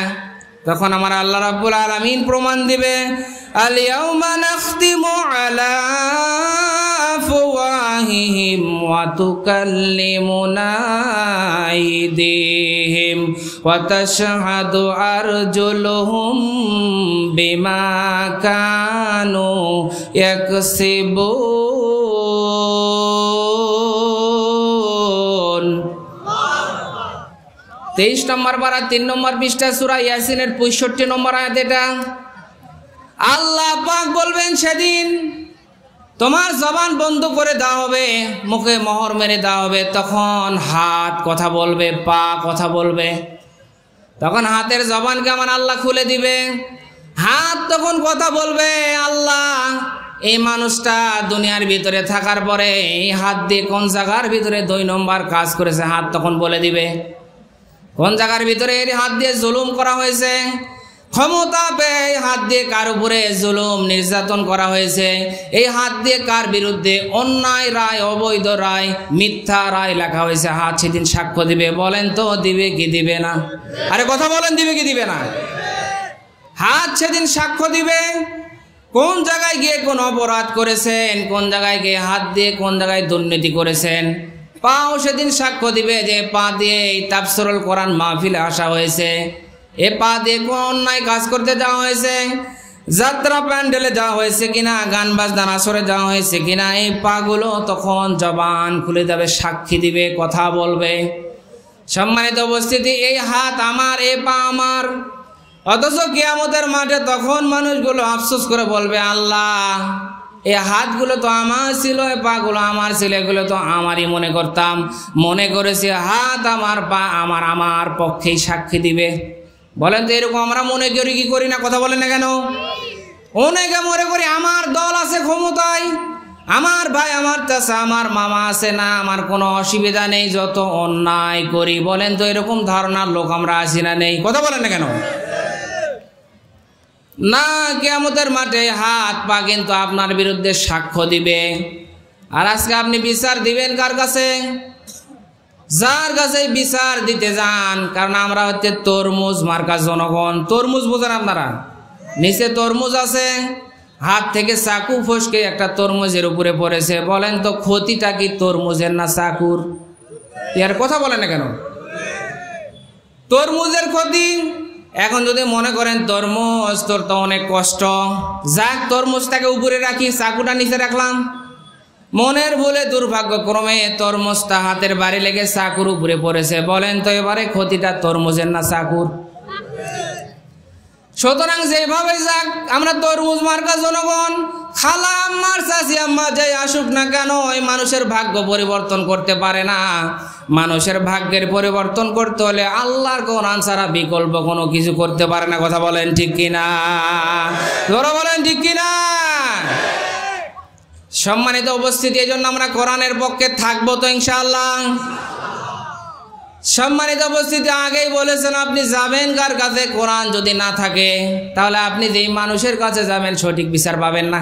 তখন আমার আল্লাহ রাব্বুল আলামিন প্রমাণ দিবে, আল ইয়াউমা নাখতিমু আলা আফওয়াহিহিম ওয়া তুকাল্লিমুনা আইদিহিম ওয়া তাশহাদু আরজুলুহুম বিমা কানু ইয়াকসিবুন। 23 নম্বর পারা 3 নম্বর পৃষ্ঠা সূরা ইয়াসিনের 65 নম্বর আয়াত। এটা আল্লাহ পাক বলবেন সেদিন তোমার জবান বন্ধ করে দেওয়া হবে, মুখে মোহর মেরে দেওয়া হবে। তখন হাত কথা বলবে, পা কথা বলবে। তখন হাতের জবানকে আমার আল্লাহ খুলে দিবে। হাত তখন কথা বলবে, আল্লাহ এই মানুষটা দুনিয়ার ভিতরে থাকার পরে এই হাত দিয়ে কোন জায়গার ভিতরে 2 নম্বর কাজ করেছে। হাত তখন বলে দিবে কোন জায়গার ভিতরে এই হাত দিয়ে জুলুম করা হয়েছে। ক্ষমতা পেয়ে হাত দিয়ে কার উপরে জুলুম নির্যাতন করা হয়েছে, এই হাত দিয়ে কার বিরুদ্ধে অন্যায় রায়, অবৈধ রায়, মিথ্যা রায় লেখা হয়েছে। হাত সেদিন সাক্ষ্য দিবে। বলেন তো দিবে কি দিবে না? আরে কথা বলেন, দিবে কি দিবে না? হাত সেদিন সাক্ষ্য দিবে কোন জায়গায় গিয়ে কোন অপরাধ করেছেন, কোন জায়গায় গিয়ে হাত দিয়ে কোন জায়গায় দুর্নীতি করেছেন। পাও সেদিন সাক্ষ্য দিবে যে পা দিয়ে এই তাফসীরুল কোরআন মাহফিলে আসা হয়েছে, এ পা দিয়ে কোন অন্যায় কাজ করতে যাওয়া হয়েছে, যাত্রা প্যান্ডেলে যাওয়া হয়েছে কিনা, গান বাজনা আসরে যাওয়া হয়েছে কিনা। এই পাগুলো তখন জবান খুলে যাবে, সাক্ষী দিবে, কথা বলবে। সম্মানিত উপস্থিতি, এই হাত আমার, এই পা আমার। অথচ কিয়ামতের মাঠে তখন মানুষগুলো আফসোস করে বলবে, আল্লাহ এই হাতগুলো তো আমার ছিল, এই পাগুলো আমার ছিল, এগুলো তো আমারই মনে করতাম। মনে করেছি হাত আমার, পা আমার, আমার পক্ষেই সাক্ষী দিবে। বলেন তো এরকম আমরা মনে করি কি করি না? কথা বলেন না কেন? অনেকে মনে করি আমার দল আছে ক্ষমতায়, আমার ভাই, আমার চাচা, আমার মামা আছে, না আমার কোনো অসুবিধা নেই, যত অন্যায় করি। বলেন তো এরকম ধারণার লোক আমরা আছি না নেই? কথা বলেন না কেন? না, কিয়ামতের মাঠে হাত পা কিন্তু আপনার বিরুদ্ধে সাক্ষ্য দিবে। আর আজকে আপনি বিচার দিবেন কার কাছে? যার কাছে বিচার দিতে যান, কারণ আমরা হচ্ছে তরমুজ মার্কা জনগণ। তরমুজ বোঝেন আপনারা? নিচে তরমুজ আছে, হাত থেকে চাকু ফসকে একটা তরমুজের উপরে পড়েছে। বলেন তো ক্ষতিটা কি তরমুজের না চাকুর? এর কথা বলেন না কেন? তরমুজের ক্ষতি। এখন যদি মনে করেন তরমুজ তোর তো অনেক কষ্ট, যাক তরমুজটাকে উপরে রাখি, চাকুটা নিচে রাখলাম। মনের ভুলে দুর্ভাগ্যক্রমে তরমুজটা হাতের বাড়ি লেগে চাকুর উপরে পড়েছে। বলেন তো এবারে ক্ষতিটা তরমুজের না চাকুর? সুতরাং যেভাবে যাক, আমরা তরমুজ মার্কা জনগণ, খালা আম্মার চাচি আম্মা যাই আসুক না কেন, ওই মানুষের ভাগ্য পরিবর্তন করতে পারে না। মানুষের ভাগ্যের পরিবর্তন করতে হলে আল্লাহর কোরআন ছাড়া বিকল্প কোনো কিছু করতে পারে না। কথা বলেন ঠিক কিনা? ধরো বলেন ঠিক কিনা? সম্মানিত উপস্থিতি, এই জন্য আমরা কোরআনের পক্ষে থাকবো তো ইনশাআল্লাহ। সম্মানিত উপস্থিতি, আগেই বলেছেন আপনি যাবেন কার কাছে? কোরআন যদি না থাকে তাহলে আপনি যেই মানুষের কাছে যাবেন সঠিক বিচার পাবেন না।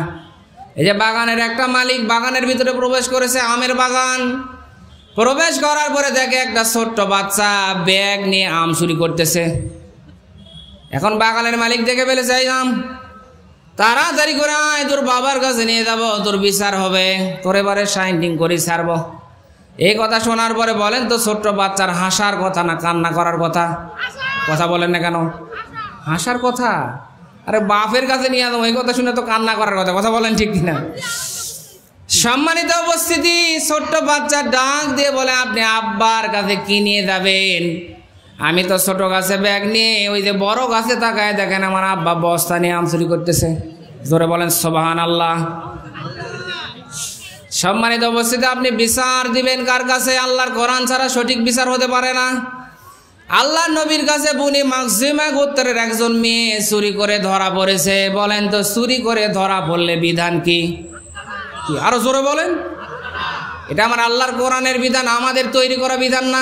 এই যে বাগানের একটা মালিক বাগানের ভিতরে প্রবেশ করেছে, আমের বাগান। প্রবেশ করার পরে দেখে একটা ছোট্ট বাচ্চা ব্যাগ নিয়ে আম চুরি করতেছে। এখন বাগানের মালিক দেখে ফেলেছে, এই আম তাড়াতাড়ি করে আয়, তোর বাবার কাছে নিয়ে যাব, তোর বিচার হবে, তোর এবারে সাইন্ডিং করে ছাড়বো। এই কথা শোনার পরে বলেন তো ছোট্ট বাচ্চার হাসার কথা না কান্না করার কথা? কথা বলেন না কেন? হাসার কথা। আরে বাপের কাছে নিয়ে যাবো, এই কথা শুনে তো কান্না করার কথা। কথা বলেন ঠিক কিনা? সম্মানিত উপস্থিতি, ছোট্ট বাচ্চা ডাক দিয়ে বলে, আপনি আব্বার কাছে কি নিয়ে যাবেন? আমি তো ছোট গাছে ব্যাগ নিয়ে, ওই যে বড় গাছে তাকায় দেখেন আমার আব্বা বস্তা নিয়ে আম চুরি করতেছে। জোরে বলেন সুবহানাল্লাহ। সম্মানিত উপস্থিতি, আপনি বিচার দিবেন কার কাছে? আল্লাহর কোরআন ছাড়া সঠিক বিচার হতে পারে না। আল্লাহর নবীর কাছে বনি মাখজুমা গোত্রের একজন মেয়ে চুরি করে ধরা পড়েছে। বলেন তো চুরি করে ধরা পড়লে বিধান কি? আরো জোরে বলেন। এটা আমার আল্লাহর কোরআনের বিধান, আমাদের তৈরি করা বিধান না।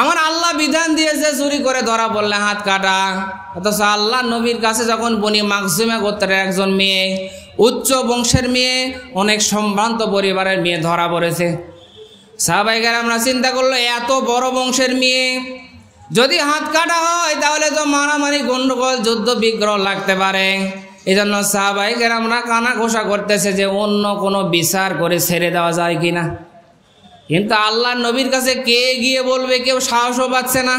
আমার আল্লাহ বিধান দিয়েছে চুরি করে ধরা পড়লে হাত কাটা। অথচ আল্লাহ নবীর কাছে যখন বনি মাখজুমা গোত্রের একজন মেয়ে, উচ্চ বংশের মেয়ে, অনেক সম্ভ্রান্ত পরিবারের মেয়ে ধরা পড়েছে, সাহাবায়ে কেরামরা চিন্তা করলো এত বড় বংশের মেয়ে যদি হাত কাটা হয় তাহলে তো মারামারি, গন্ডগোল, যুদ্ধ বিগ্রহ লাগতে পারে। এই জন্য সাহাবায়ে কেরামরা কানা ঘোষা করতেছে যে অন্য কোনো বিচার করে ছেড়ে দেওয়া যায় কিনা। কিন্তু আল্লাহ নবীর কাছে কে গিয়ে বলবে? কেউ সাহসও পাচ্ছে না।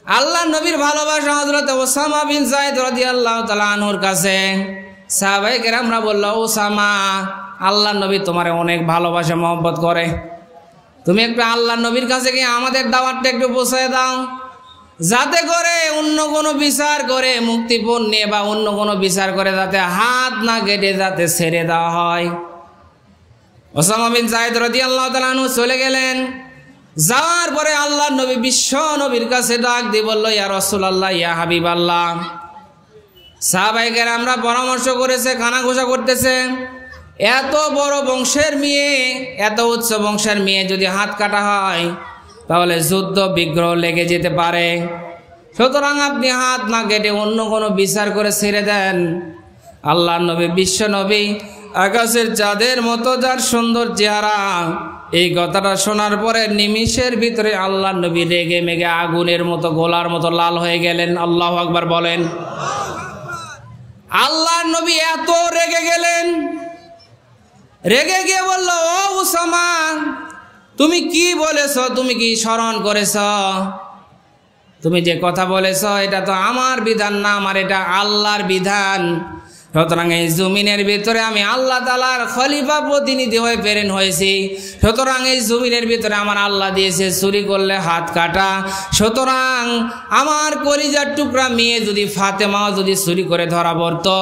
আল্লাহ নবীর ভালোবাসা হযরত ওসামা বিন যায়েদ রাদিয়াল্লাহু তাআলা আনহুর কাছে সাহাবায়ে কেরামরা বলল, ওসামা, আল্লাহ নবী তোমারে অনেক ভালোবাসা মহব্বত করে, তুমি একটু আল্লাহ নবীর কাছে গিয়ে আমাদের দাওয়াতটা একটু পৌঁছায় দাও, যাতে করে অন্য কোনো বিচার করে মুক্তিপণ নিয়ে বা অন্য কোনো বিচার করে যাতে হাত না কেটে যাতে ছেড়ে দেওয়া হয়। ওসামা বিন যায়েদ রাদিয়াল্লাহু তাআলা আনহু চলে গেলেন। যাওয়ার পরে আল্লাহ নবী বিশ্ব নবীর কাছে ডাক দিয়ে বলল, ইয়া রাসূলুল্লাহ, ইয়া হাবিবাল্লাহ। সাহাবায়ে কেরামরা পরামর্শ করেছে, কানা ঘোষা করতেছে, এত বড় বংশের মেয়ে, এত উচ্চ বংশের মেয়ে যদি হাত কাটা হয় তাহলে যুদ্ধ বিগ্রহ লেগে যেতে পারে। সুতরাং আপনি হাত না কেটে অন্য কোনো বিচার করে ছেড়ে দেন। আল্লাহ নবী বিশ্ব নবী, আকাশের চাঁদের মতো যার সুন্দর চেহারা, এই কথাটা শোনার পরে নিমিষের ভিতরে আল্লাহ নবী রেগে মেগে আগুনের মতো, গোলার মতো লাল হয়ে গেলেন। আল্লাহু আকবার বলেন। আল্লাহ নবী এত রেগে গেলেন, রেগে গিয়ে বলল, ও উসামা, তুমি কি বলেছ? তুমি কি স্মরণ করেছ? তুমি যে কথা বলেছ এটা তো আমার বিধান না, আমার এটা আল্লাহর বিধান। সুতরাং এই জমিনের ভিতরে আমি আল্লাহ তাআলার খলিফা প্রতিনিধি হয়ে প্রেরণ হয়েছি। সুতরাং এই জমিনের ভিতরে আমার আল্লাহ দিয়েছে চুরি করলে হাত কাটা। সুতরাং আমার কলিজার টুকরা মেয়ে যদি ফাতেমা যদি চুরি করে ধরা পড়তো,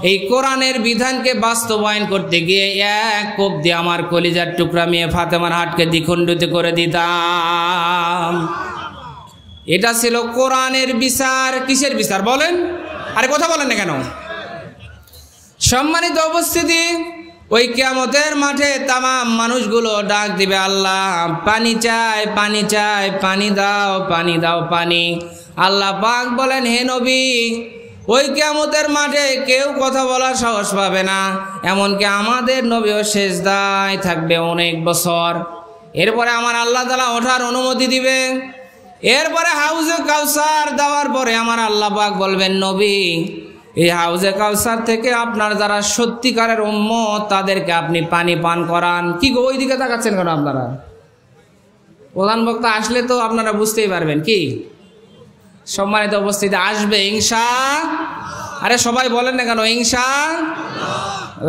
এই কোরআনের বিধানকে বাস্তবায়ন করতে গিয়ে এক কোপ দিয়ে আমার কলিজার টুকরা মেয়ে ফাতেমার হাতকে দ্বিখণ্ডিত করে দিতাম। এটা ছিল কোরআনের বিচার। কিসের বিচার বলেন? আরে কথা বলেন না কেন? সম্মানিত উপস্থিতি, ওই কিয়ামতের মাঠে তামাম মানুষগুলো ডাক দিবে, আল্লাহ পানি চাই, পানি চাই, পানি দাও, পানি দাও, পানি। আল্লাহ পাক বলেন, হে নবী, ওই কিয়ামতের মাঠে কেউ কথা বলার সাহস পাবে না, এমনকি আমাদের নবীও সেজদায় থাকবে অনেক বছর। এরপরে আমার আল্লাহ তাআলা ওঠার অনুমতি দিবে। এরপরে হাউজে কাউসার দেওয়ার পরে আমার আল্লাহ পাক বলবেন, নবী, এই হাউজে কাউসার থেকে আপনার যারা সত্যিকারের উম্মত তাদেরকে আপনি পানি পান করান। কি গো ওই দিকে তাকাচ্ছেন কেন আপনারা? প্রধান বক্তা আসলে তো আপনারা বুঝতেই পারবেন। কি সম্মানিত উপস্থিতি, আসবে ইনশাআল্লাহ। আরে সবাই বলেন না কেন ইনশাআল্লাহ?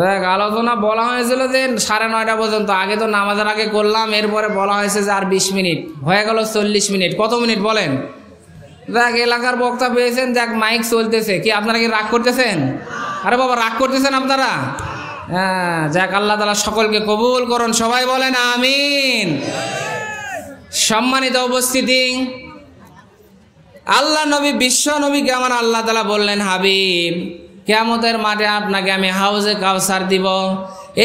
দেখ, আলোচনা বলা হয়েছিল যে 9:30 পর্যন্ত, আগে তো নামাজের আগে করলাম, এরপরে বলা হয়েছে যে আর 20 মিনিট, হয়ে গেল 40 মিনিট। কত মিনিট বলেন? দেখ, এলাকার বক্তা পেয়েছেন, দেখ মাইক চলতেছে। কি আপনারা কি রাগ করতেছেন? আরে বাবা, রাগ করতেছেন আপনারা? হ্যাঁ, যাক, আল্লাহ তাআলা সকলকে কবুল করুন, সবাই বলেন আমিন। সম্মানিত উপস্থিতি, আল্লাহ নবী, বিশ্ব নবীকে আমার আল্লাহ তাআলা বললেন, হাবিব, কিয়ামতের মাঠে আপনাকে আমি হাউজে কাউসার দিব।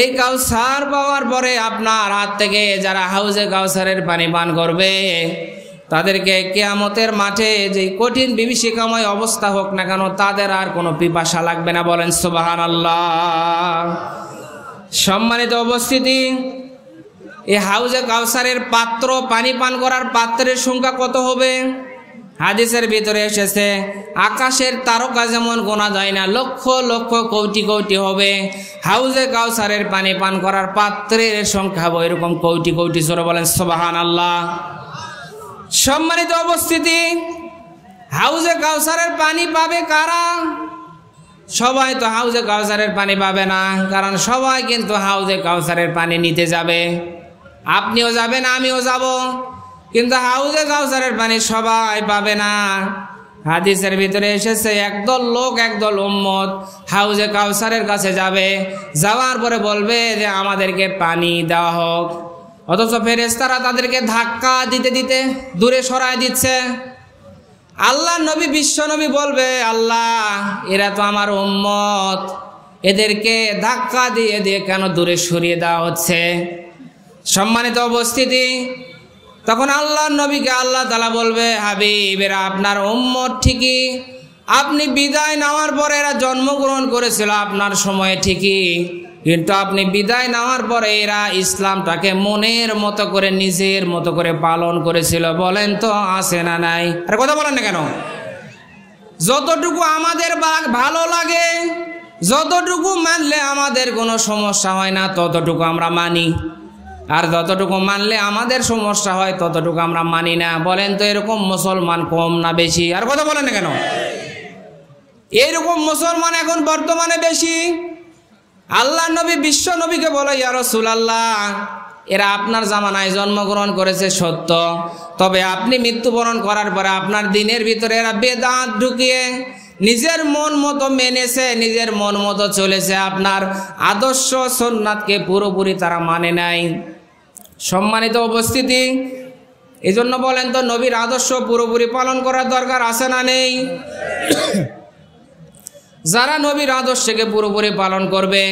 এই কাউসার পাওয়ার পরে আপনার হাত থেকে যারা হাউজে কাউসারের পানি পান করবে তাদেরকে কিয়ামতের মাঠে যে কঠিন বিভীষিকাময় অবস্থা হোক না কেন, তাদের আর কোনো পিপাসা লাগবে না। বলেন সুবহানাল্লাহ। সম্মানিত উপস্থিতি, এই হাউজে কাউসারের পাত্র, পানি পান করার পাত্রের সংখ্যা কত হবে? হাদিসের ভিতরে এসেছে, আকাশের তারকা যেমন গোনা যায় না, লক্ষ লক্ষ কোটি কোটি হবে। হাউজে কাউসারের পানি পান করার পাত্রের সংখ্যা হবে এরকম কোটি কোটি। জোরে বলেন সুবহানাল্লাহ। সম্মানিত উপস্থিতি, হাউজে কাউসারের পানি পাবে কারা? সবাই তো হাউজে কাউসারের পানি পাবে না, কারণ সবাই কিন্তু হাউজে কাউসারের পানি নিতে যাবে। আপনিও যাবেন, আমিও যাব, কিন্তু হাউজে কাউসারের পানি সবাই পাবে না। হাদিসের ভিতরে এসেছে, একদল লোক, একদল উম্মত হাউজে কাউসারের কাছে যাবে, যাওয়ার পরে বলবে যে আমাদেরকে পানি দেওয়া হোক, অথচ ফেরেশতারা তাদেরকে ধাক্কা দিতে দিতে দূরে সরায় দিচ্ছে। আল্লাহ নবী, বিশ্ব নবী বলবে, আল্লাহ, এরা তো আমার উম্মত, এদেরকে ধাক্কা দিয়ে দিয়ে কেন দূরে সরিয়ে দেওয়া হচ্ছে? সম্মানিত উপস্থিতি, তখন আল্লাহ নবীকে আল্লাহ তাআলা বলবে, হাবিব, এরা আপনার উম্মত ঠিকই, আপনি বিদায় নেওয়ার পরে এরা জন্মগ্রহণ করেছিল আপনার সময়ে ঠিকই, কিন্তু আপনি বিদায় নেওয়ার পরে এরা ইসলামটাকে মনের মতো করে, নিজের মতো করে পালন করেছিল। বলেন তো আছে না নাই? আরে কথা বলেন না কেন? যতটুকু আমাদের ভালো লাগে, যতটুকু মানলে আমাদের কোনো সমস্যা হয় না, ততটুকু আমরা মানি, আর যতটুকু মানলে আমাদের সমস্যা হয় ততটুকু আমরা মানি না। বলেন তো এরকম মুসলমান কম না বেশি? আর কথা বলেন না কেন? এইরকম মুসলমান এখন বর্তমানে বেশি। আল্লাহ নবী, বিশ্ব নবীকে বলে, ইয়া রাসূলুল্লাহ, এরা আপনার জামানায় জন্মগ্রহণ করেছে সত্য, তবে আপনি মৃত্যুবরণ করার পরে আপনার দিনের ভিতরে এরা বেদাত ঢুকিয়ে নিজের মন মতো মেনেছে, নিজের মন মতো চলেছে, আপনার আদর্শ সুন্নাতকে পুরোপুরি তারা মানে নাই। সম্মানিত উপস্থিতি, এই জন্য বলেন তো নবীর আদর্শ পুরোপুরি পালন করার দরকার আছে না নেই? যারা নবীর আদর্শকে পুরোপুরি পালন করবে,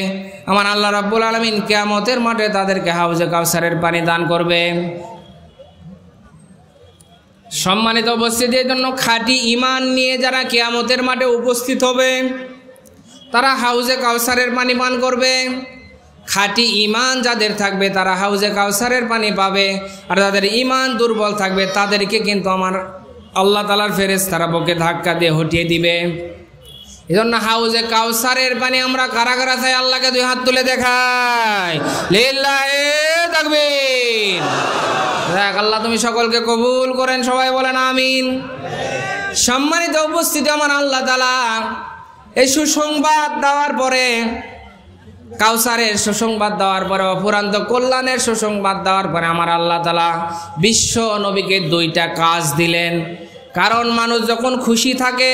আমার আল্লাহ রাব্বুল আলামিন কিয়ামতের মাঠে তাদেরকে হাউজে কাউসারের পানি দান করবে। সম্মানিত উপস্থিতি, এই জন্য খাঁটি ঈমান নিয়ে যারা কিয়ামতের মাঠে উপস্থিত হবে তারা হাউজে কাউসারের পানি পান করবে। খাঁটি ঈমান যাদের থাকবে তারা হাউজে কাউসারের পানি পাবে, আর যাদের ঈমান দুর্বল থাকবে তাদেরকে কিন্তু আমার আল্লাহ তাআলার ফেরেশতারা বুকে ধাক্কা দিয়ে হটিয়ে দিবে। এজন্য হাউজে কাউসারের পানি আমরা কারা কারা চাই? আল্লাহকে দুই হাত তুলে দেখাই, লিল্লাহি তাকবীর। দেখ, আল্লাহ তুমি সকলকে কবুল করেন, সবাই বলেন আমিন। সম্মানিত উপস্থিতি, আমার আল্লাহ তাআলা এই সুসংবাদ দেওয়ার পরে, কাউসারের সুসংবাদ দেওয়ার পরে, অফুরান্ত কল্যাণের সুসংবাদ দেওয়ার পরে আমার আল্লাহ তাআলা বিশ্ব নবীকে দুইটা কাজ দিলেন। কারণ মানুষ যখন খুশি থাকে,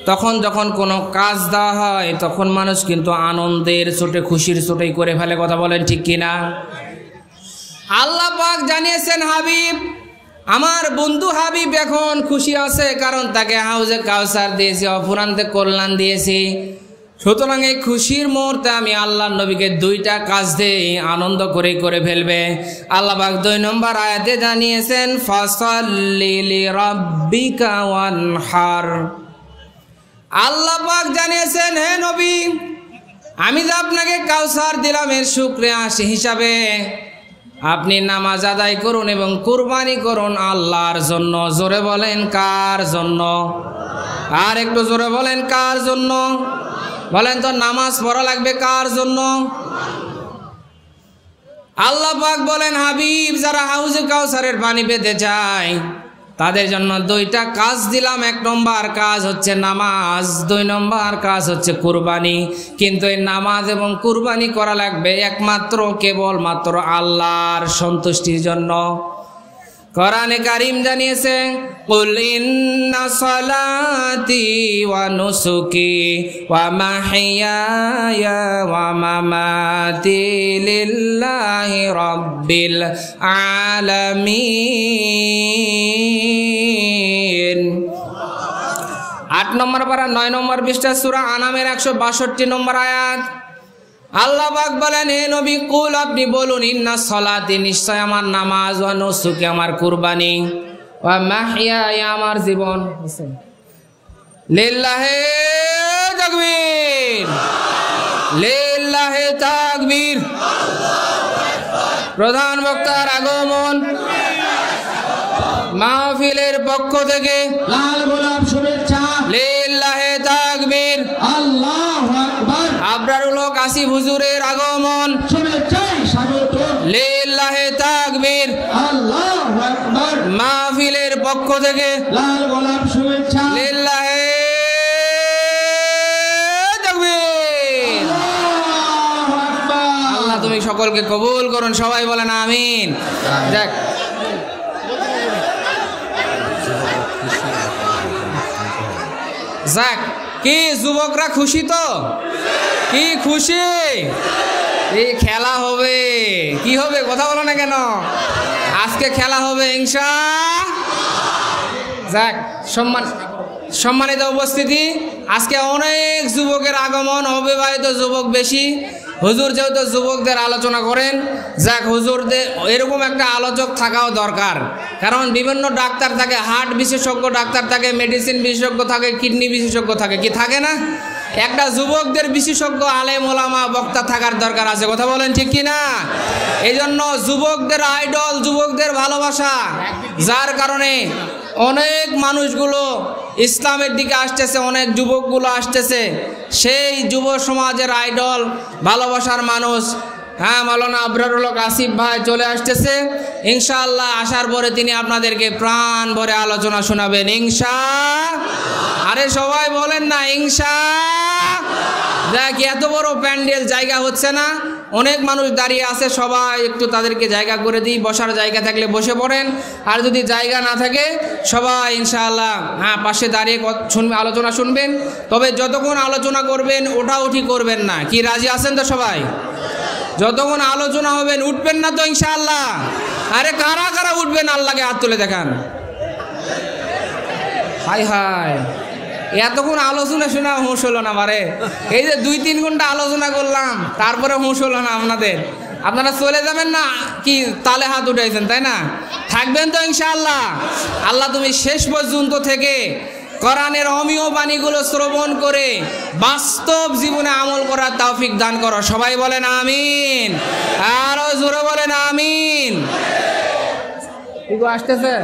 তখন যখন কোনো কাজ দেওয়া হয়, তখন মানুষ কিন্তু আনন্দের চোটে, খুশির চোটেই করে ফেলে। কথা বলেন ঠিক কিনা? আল্লাহ পাক জানিয়েছেন, হাবিব, আমার বন্ধু হাবিব এখন খুশি আছে, কারণ তাকে হাউজে কাউসার দিয়েছি, অফুরান্তে কল্যাণ দিয়েছি। সুতরাং এই খুশির মুহূর্তে আমি আল্লাহর নবীকে দুইটা কাজ দেই, আনন্দ করে ফেলবে। আল্লাহ পাক 2 নম্বর আয়াতে জানিয়েছেন, ফাসাল্লি লিরাব্বিকা ওয়ানহার। আল্লাহ পাক জানিয়েছেন, হে নবী, আমি যে আপনাকে কাউসার দিলাম, এর শুকরিয়া হিসাবে আপনি নামাজ আদায় করুন এবং কুরবানি করুন আল্লাহর জন্য। জোরে বলেন, কার জন্য? আর একটু জোরে বলেন, কার জন্য? বলেন তো, নামাজ পড়া লাগবে কার জন্য? আল্লাহ পাক বলেন, হাবিব, যারা হাউজে কাউসারের পানি পেতে চায় তাদের জন্য দুইটা কাজ দিলাম। 1 নম্বর কাজ হচ্ছে নামাজ, 2 নম্বর কাজ হচ্ছে কুরবানি। কিন্তু এই নামাজ এবং কুরবানি করা লাগবে একমাত্র কেবলমাত্র আল্লাহর সন্তুষ্টির জন্য। কোরআনে কারীম জানিয়েছে, কুল ইন্না সালাতি ওয়া নুসুকি ওয়া মাহইয়ায়া ওয়া মামাতি লিল্লাহি রাব্বিল আলামিন। 8 নম্বর পারা 9 নম্বর পৃষ্ঠা সূরা আনামের 162 নম্বর আয়াত। আল্লাহ পাক বলেন, হে নবী, কুল, আপনি বলুন, ইন্না সলাতি, নিশ্চয় আমার নামাজ, ওয়া নুসুকি, আমার কুরবানি, ওয়া মাহইয়ায়া, আমার জীবন, লিল্লাহি তাকবীর, লিল্লাহি তাকবীর। প্রধান বক্তার আগমন, মাহফিলের পক্ষ থেকে লাল গোলাপ শুভেচ্ছা, লিল্লাহি তাকবীর, আল্লাহু আকবার। আবরারুল হক আসিফ হুজুরের আগমন, শুভেচ্ছায় স্বাগত, লিল্লাহি তাকবীর, আল্লাহু আকবার। মাহফিলের পক্ষ থেকে লাল গোলাপ শুভেচ্ছা, লিল্লাহি তাকবীর, আল্লাহু আকবার। আল্লাহ তুমি সকলকে কবুল করুন, সবাই বলেন আমিন। যাক, যাক, কি যুবকরা খুশি তো? কি খুশি? এই খেলা হবে, কি হবে কথা বলো না কেন? আজকে খেলা হবে যাক, সম্মানিত উপস্থিতি, আজকে অনেক যুবকের আগমন, অবিবাহিত যুবক বেশি। হুজুর যেহেতু যুবকদের আলোচনা করেন, যাক, হুজুরদের এরকম একটা আলোচক থাকাও দরকার। কারণ বিভিন্ন ডাক্তার থাকে, হার্ট বিশেষজ্ঞ ডাক্তার থাকে, মেডিসিন বিশেষজ্ঞ থাকে, কিডনি বিশেষজ্ঞ থাকে, কি থাকে না? একটা যুবকদের বিশেষজ্ঞ আলেম ওলামা বক্তা থাকার দরকার আছে। কথা বলেন ঠিক কিনা? এই জন্য যুবকদের আইডল, যুবকদের ভালোবাসা, যার কারণে অনেক মানুষগুলো ইসলামের দিকে আসতেছে, অনেক যুবকগুলো আসতেছে। সেই যুব সমাজের আইডল, ভালোবাসার মানুষ, হ্যাঁ, মাওলানা আবরারুল হক আসিফ ভাই চলে আসতেছে। ইনশাআল্লাহ আসার পরে তিনি আপনাদেরকে প্রাণ ভরে আলোচনা শোনাবেন, আরে সবাই বলেন না দেখ, এত বড় প্যান্ডেল, জায়গা হচ্ছে না, অনেক মানুষ দাঁড়িয়ে আছে, সবাই একটু তাদেরকে জায়গা করে দিই। বসার জায়গা থাকলে বসে পড়েন, আর যদি জায়গা না থাকে সবাই ইনশাআল্লাহ হ্যাঁ পাশে দাঁড়িয়ে আলোচনা শুনবেন। তবে যতক্ষণ আলোচনা করবেন ওঠাউঠি করবেন না, কি রাজি আছেন তো সবাই? যতক্ষণ আলোচনা হবেন উঠবেন না তো ইনশাআল্লাহ? আরে কারা কারা উঠবেন আল্লাহকে হাত তুলে দেখান। হায় হায়, এতক্ষণ আলোচনা শোনা হুঁশ হলো না বারে। এই যে 2-3 ঘন্টা আলোচনা করলাম, তারপরে হুঁশ হলো না আপনাদের। আপনারা চলে যাবেন না কি তালে হাত উঠাইছেন, তাই না? থাকবেন তো ইনশাআল্লাহ? আল্লাহ তুমি শেষ পর্যন্ত থেকে কোরআনের অমীয় বাণীগুলো শ্রবণ করে বাস্তব জীবনে আমল করার তৌফিক দান করো। সবাই বলেন আমিন, আরো জোরে বলেন আমিন। আসতেছে?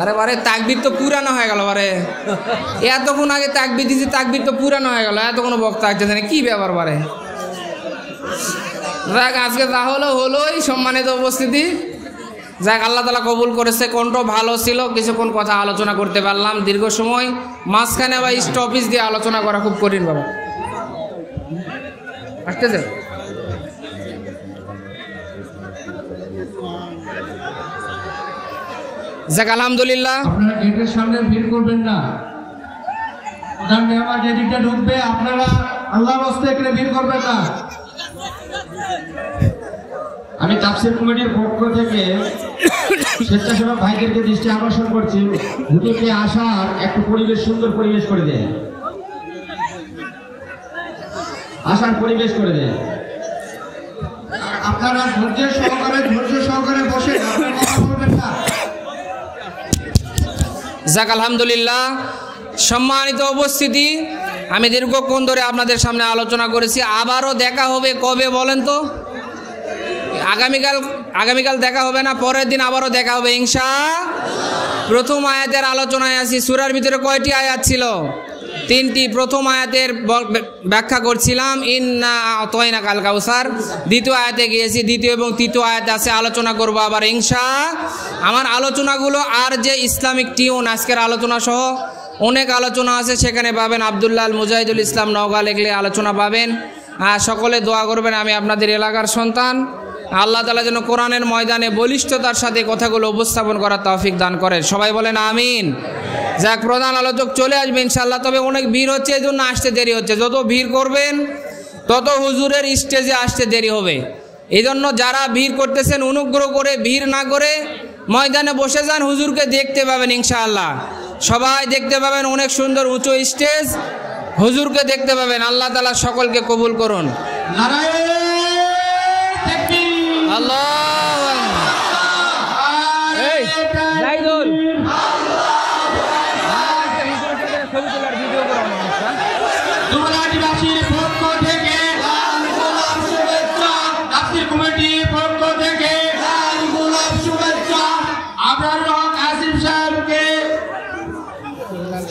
আরে বারে তাকবীর তো পুরানো হয়ে গেল বারে, এতক্ষণ আগে তাকবীর দিয়েছি, তাকবীর তো পুরানো হয়ে গেল, এতক্ষণ বক্তা আসতেছে না, কি ব্যাপার বারে? আজকে যা হলো হলোই। সম্মানিত উপস্থিতি, যাক, আল্লাহ তাআলা কবুল করেছে, কণ্ঠ ভালো ছিল, কিছুক্ষণ কথা আলোচনা করতে পারলাম দীর্ঘ সময়। মাঝখানে আবার স্টপিস দিয়ে আলোচনা করা খুব কঠিন বাবা। আসতেছে যাক, আলহামদুলিল্লাহ। আপনারা গেটের সামনে ভিড় করবেন না। প্রধান মেহমান যেদিকটা ঢুকবে আপনারা আল্লাহর রাস্তায় এখানে ভিড় করবেন না। আমি তাফসীর কমিটির পক্ষ থেকে স্বেচ্ছাসেবক ভাইদেরকে দৃষ্টি আকর্ষণ করছি, হুজুরকে আসার একটু পরিবেশ, সুন্দর পরিবেশ করে দেন, আসার পরিবেশ করে দেন। আপনারা ধৈর্য সহকারে বসে আপনারা কথা বলবেন না। যাক, আলহামদুলিল্লাহ। সম্মানিত উপস্থিতি, আমি দীর্ঘক্ষণ ধরে আপনাদের সামনে আলোচনা করেছি। আবারও দেখা হবে কবে বলেন তো? আগামীকাল দেখা হবে না, পরের দিন আবারও দেখা হবে ইনশাআল্লাহ। প্রথম আয়াতের আলোচনায় আছি। সূরার ভিতরে কয়টি আয়াত ছিল? 3টি। প্রথম আয়াতের ব্যাখ্যা করছিলাম, ইন্না আতাইনাকাল কাউসার। দ্বিতীয় আয়াতে গিয়েছি, দ্বিতীয় এবং তৃতীয় আয়াতে আছে, আলোচনা করব আবার ইনশাআল্লাহ। আমার আলোচনাগুলো আর যে ইসলামিক টিউন, আজকের আলোচনা সহ অনেক আলোচনা আছে, সেখানে পাবেন। আব্দুল্লাহ আল মুজাহিদুল ইসলাম নওগাঁ লিখলে আলোচনা পাবেন। সকলে দোয়া করবেন, আমি আপনাদের এলাকার সন্তান। আল্লাহ তাআলা যেন কোরআনের ময়দানে বলিষ্ঠতার সাথে কথাগুলো উপস্থাপন করার তৌফিক দান করেন। সবাই বলেন আমিন। যাক, প্রধান আলোচক চলে আসবে ইনশাআল্লাহ। তবে অনেক ভিড় হচ্ছে, এই জন্য আসতে দেরি হচ্ছে। যত ভিড় করবেন তত হুজুরের স্টেজে আসতে দেরি হবে। এই জন্য যারা ভিড় করতেছেন অনুগ্রহ করে ভিড় না করে ময়দানে বসে যান, হুজুরকে দেখতে পাবেন ইনশাআল্লাহ। সবাই দেখতে পাবেন, অনেক সুন্দর উঁচু স্টেজ, হুজুরকে দেখতে পাবেন। আল্লাহ তাআলা সকলকে কবুল করুন। আল্লাহু আকবার। এই জাইদুল দুমরাটিবাসীর পক্ষ থেকে গোলাপ শুভেচ্ছা, তাফসীর কমিটির পক্ষ থেকে গোলাপ শুভেচ্ছা। আবরার হক আসিফ সাহেবকে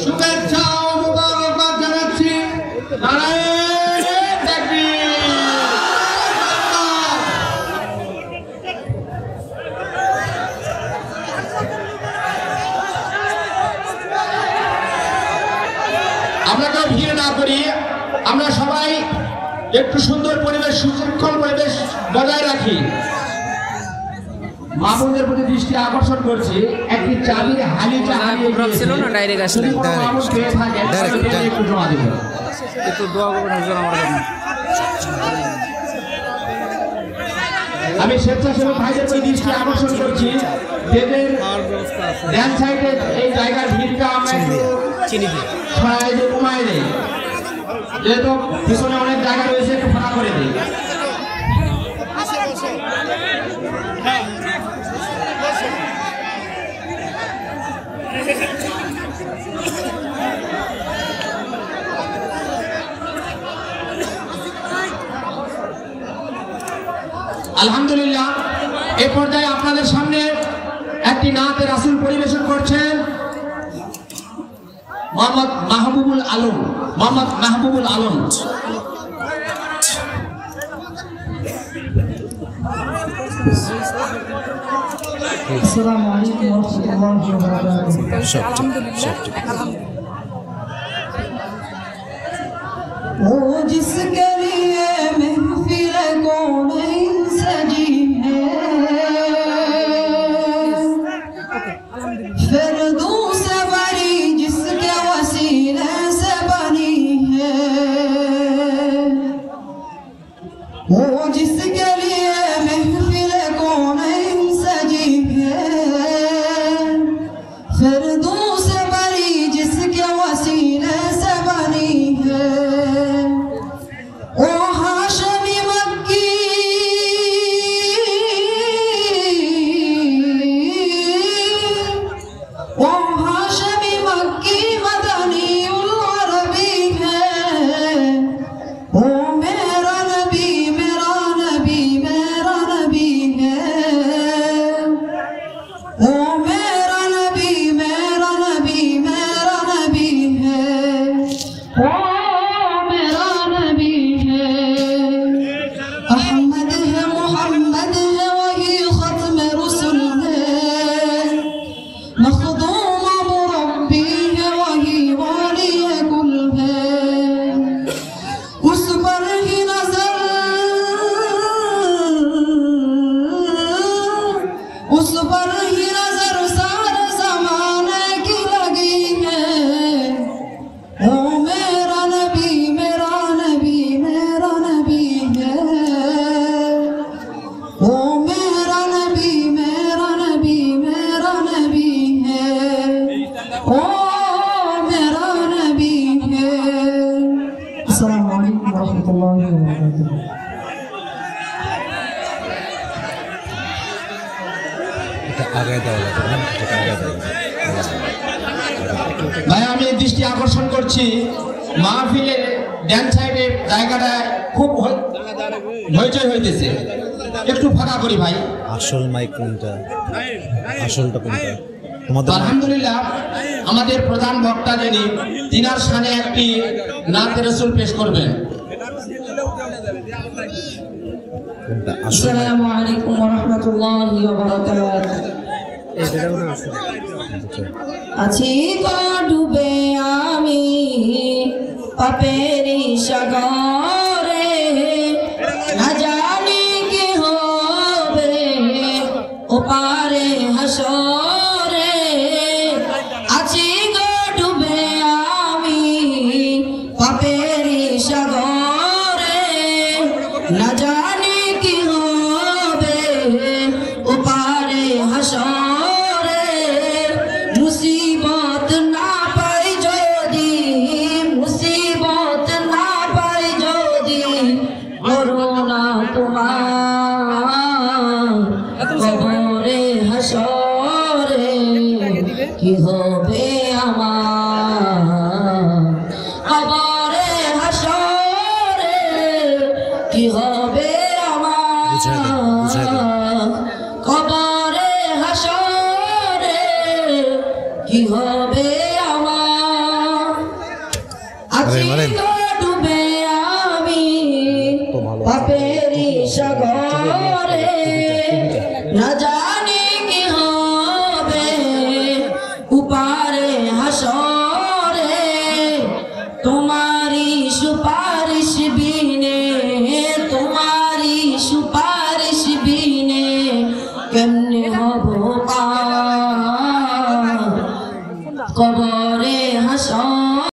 শুভেচ্ছা ও মুবারকবাদ জানাচ্ছি। নারায়ে তাকবীর। আমরা কেউ ভিড় না করি, আমরা সবাই একটু সুন্দর পরিবেশ, সুশৃঙ্খল পরিবেশ বজায় রাখি। মামুনদের প্রতি দৃষ্টি আকর্ষণ করছি, একটি চাবি হালি ছিল না, ডাইরেক্ট আসলে একটু জমা দেবেন। একটু দোয়া করবেন হুজুর আমার জন্য। আমি স্বেচ্ছাসেবক ভাইদের প্রতি দৃষ্টি আকর্ষণ করছি, এদের ডান সাইডে এই জায়গার ভিড়টা আমরা একটু সরাই দিয়ে কমাই দিই, যেহেতু পিছনে অনেক জায়গা রয়েছে, একটু ফাঁকা করে দিই। আলহামদুলিল্লাহ, এ পর্যায়ে আপনাদের সামনে একটি নাতে রাসূল পরিবেশন করছেন মোহাম্মদ মাহবুবুল আলম। আসসালামু আলাইকুম ওয়া রাহমাতুল্লাহি ওয়া বারাকাতুহু। वो जिसके लिए महफिल कौनैन सजी है, फिरदौस से बड़ी जिसके वसीले से बनी है, वो जिसके लिए महफिल कौनैन सजी है, फिरदौस से बड़ी जिसके वसीले से बनी है। उस पर ही नजर सारे ज़माने की लगी है। ओ मेरा नबी मेरा नबी मेरा नबी है। ओ मेरा नबी मेरा नबी मेरा नबी है। ओ मेरा नबी है। अस्सलामु अलैकुम वरहमतुल्लाहि वबरकातुहू। ভাই আমি দৃষ্টি আকর্ষণ করছি মাহফিলের ড্যান্স সাইডের জায়গাটায় খুব হইচই হইতেছে, একটু ফাঁকা করি ভাই। আসল মাইক কোনটা, আসলটা কোনটা তোমাদের? আলহামদুলিল্লাহ আমাদের প্রধান বক্তা যিনি তিনার শানে একটি নাতে রাসূল পেশ করবেন। আসসালামু আলাইকুম ওয়া রাহমাতুল্লাহি ওয়া বারাকাতুহু। আছি গো ডুবে আমি পাপেরি সাগরে, না জানি কি হবে ওপারে হাসরে। আছি গো ডুবে আমি পাপেরি সাগরে, না জানি কি হবে ওপারে হাসরে। মুসিবত না পাই যদি, মুসিবত না পাই যদি, করোনা তোমার কবরে হাসরে। কি হবে আমার কবরে হাসরে, কি হবে আমার কবরে হাসরে, কি হবে আমার। আছি গো ডুবে আমি পাপেরি সাগরে, না জানি কি হবে উপারে হাসরে। তোমারি সুপারিশ বিনে, তোমারি সুপারিশ বিনে কেমনে হব পার কবরে হাসর।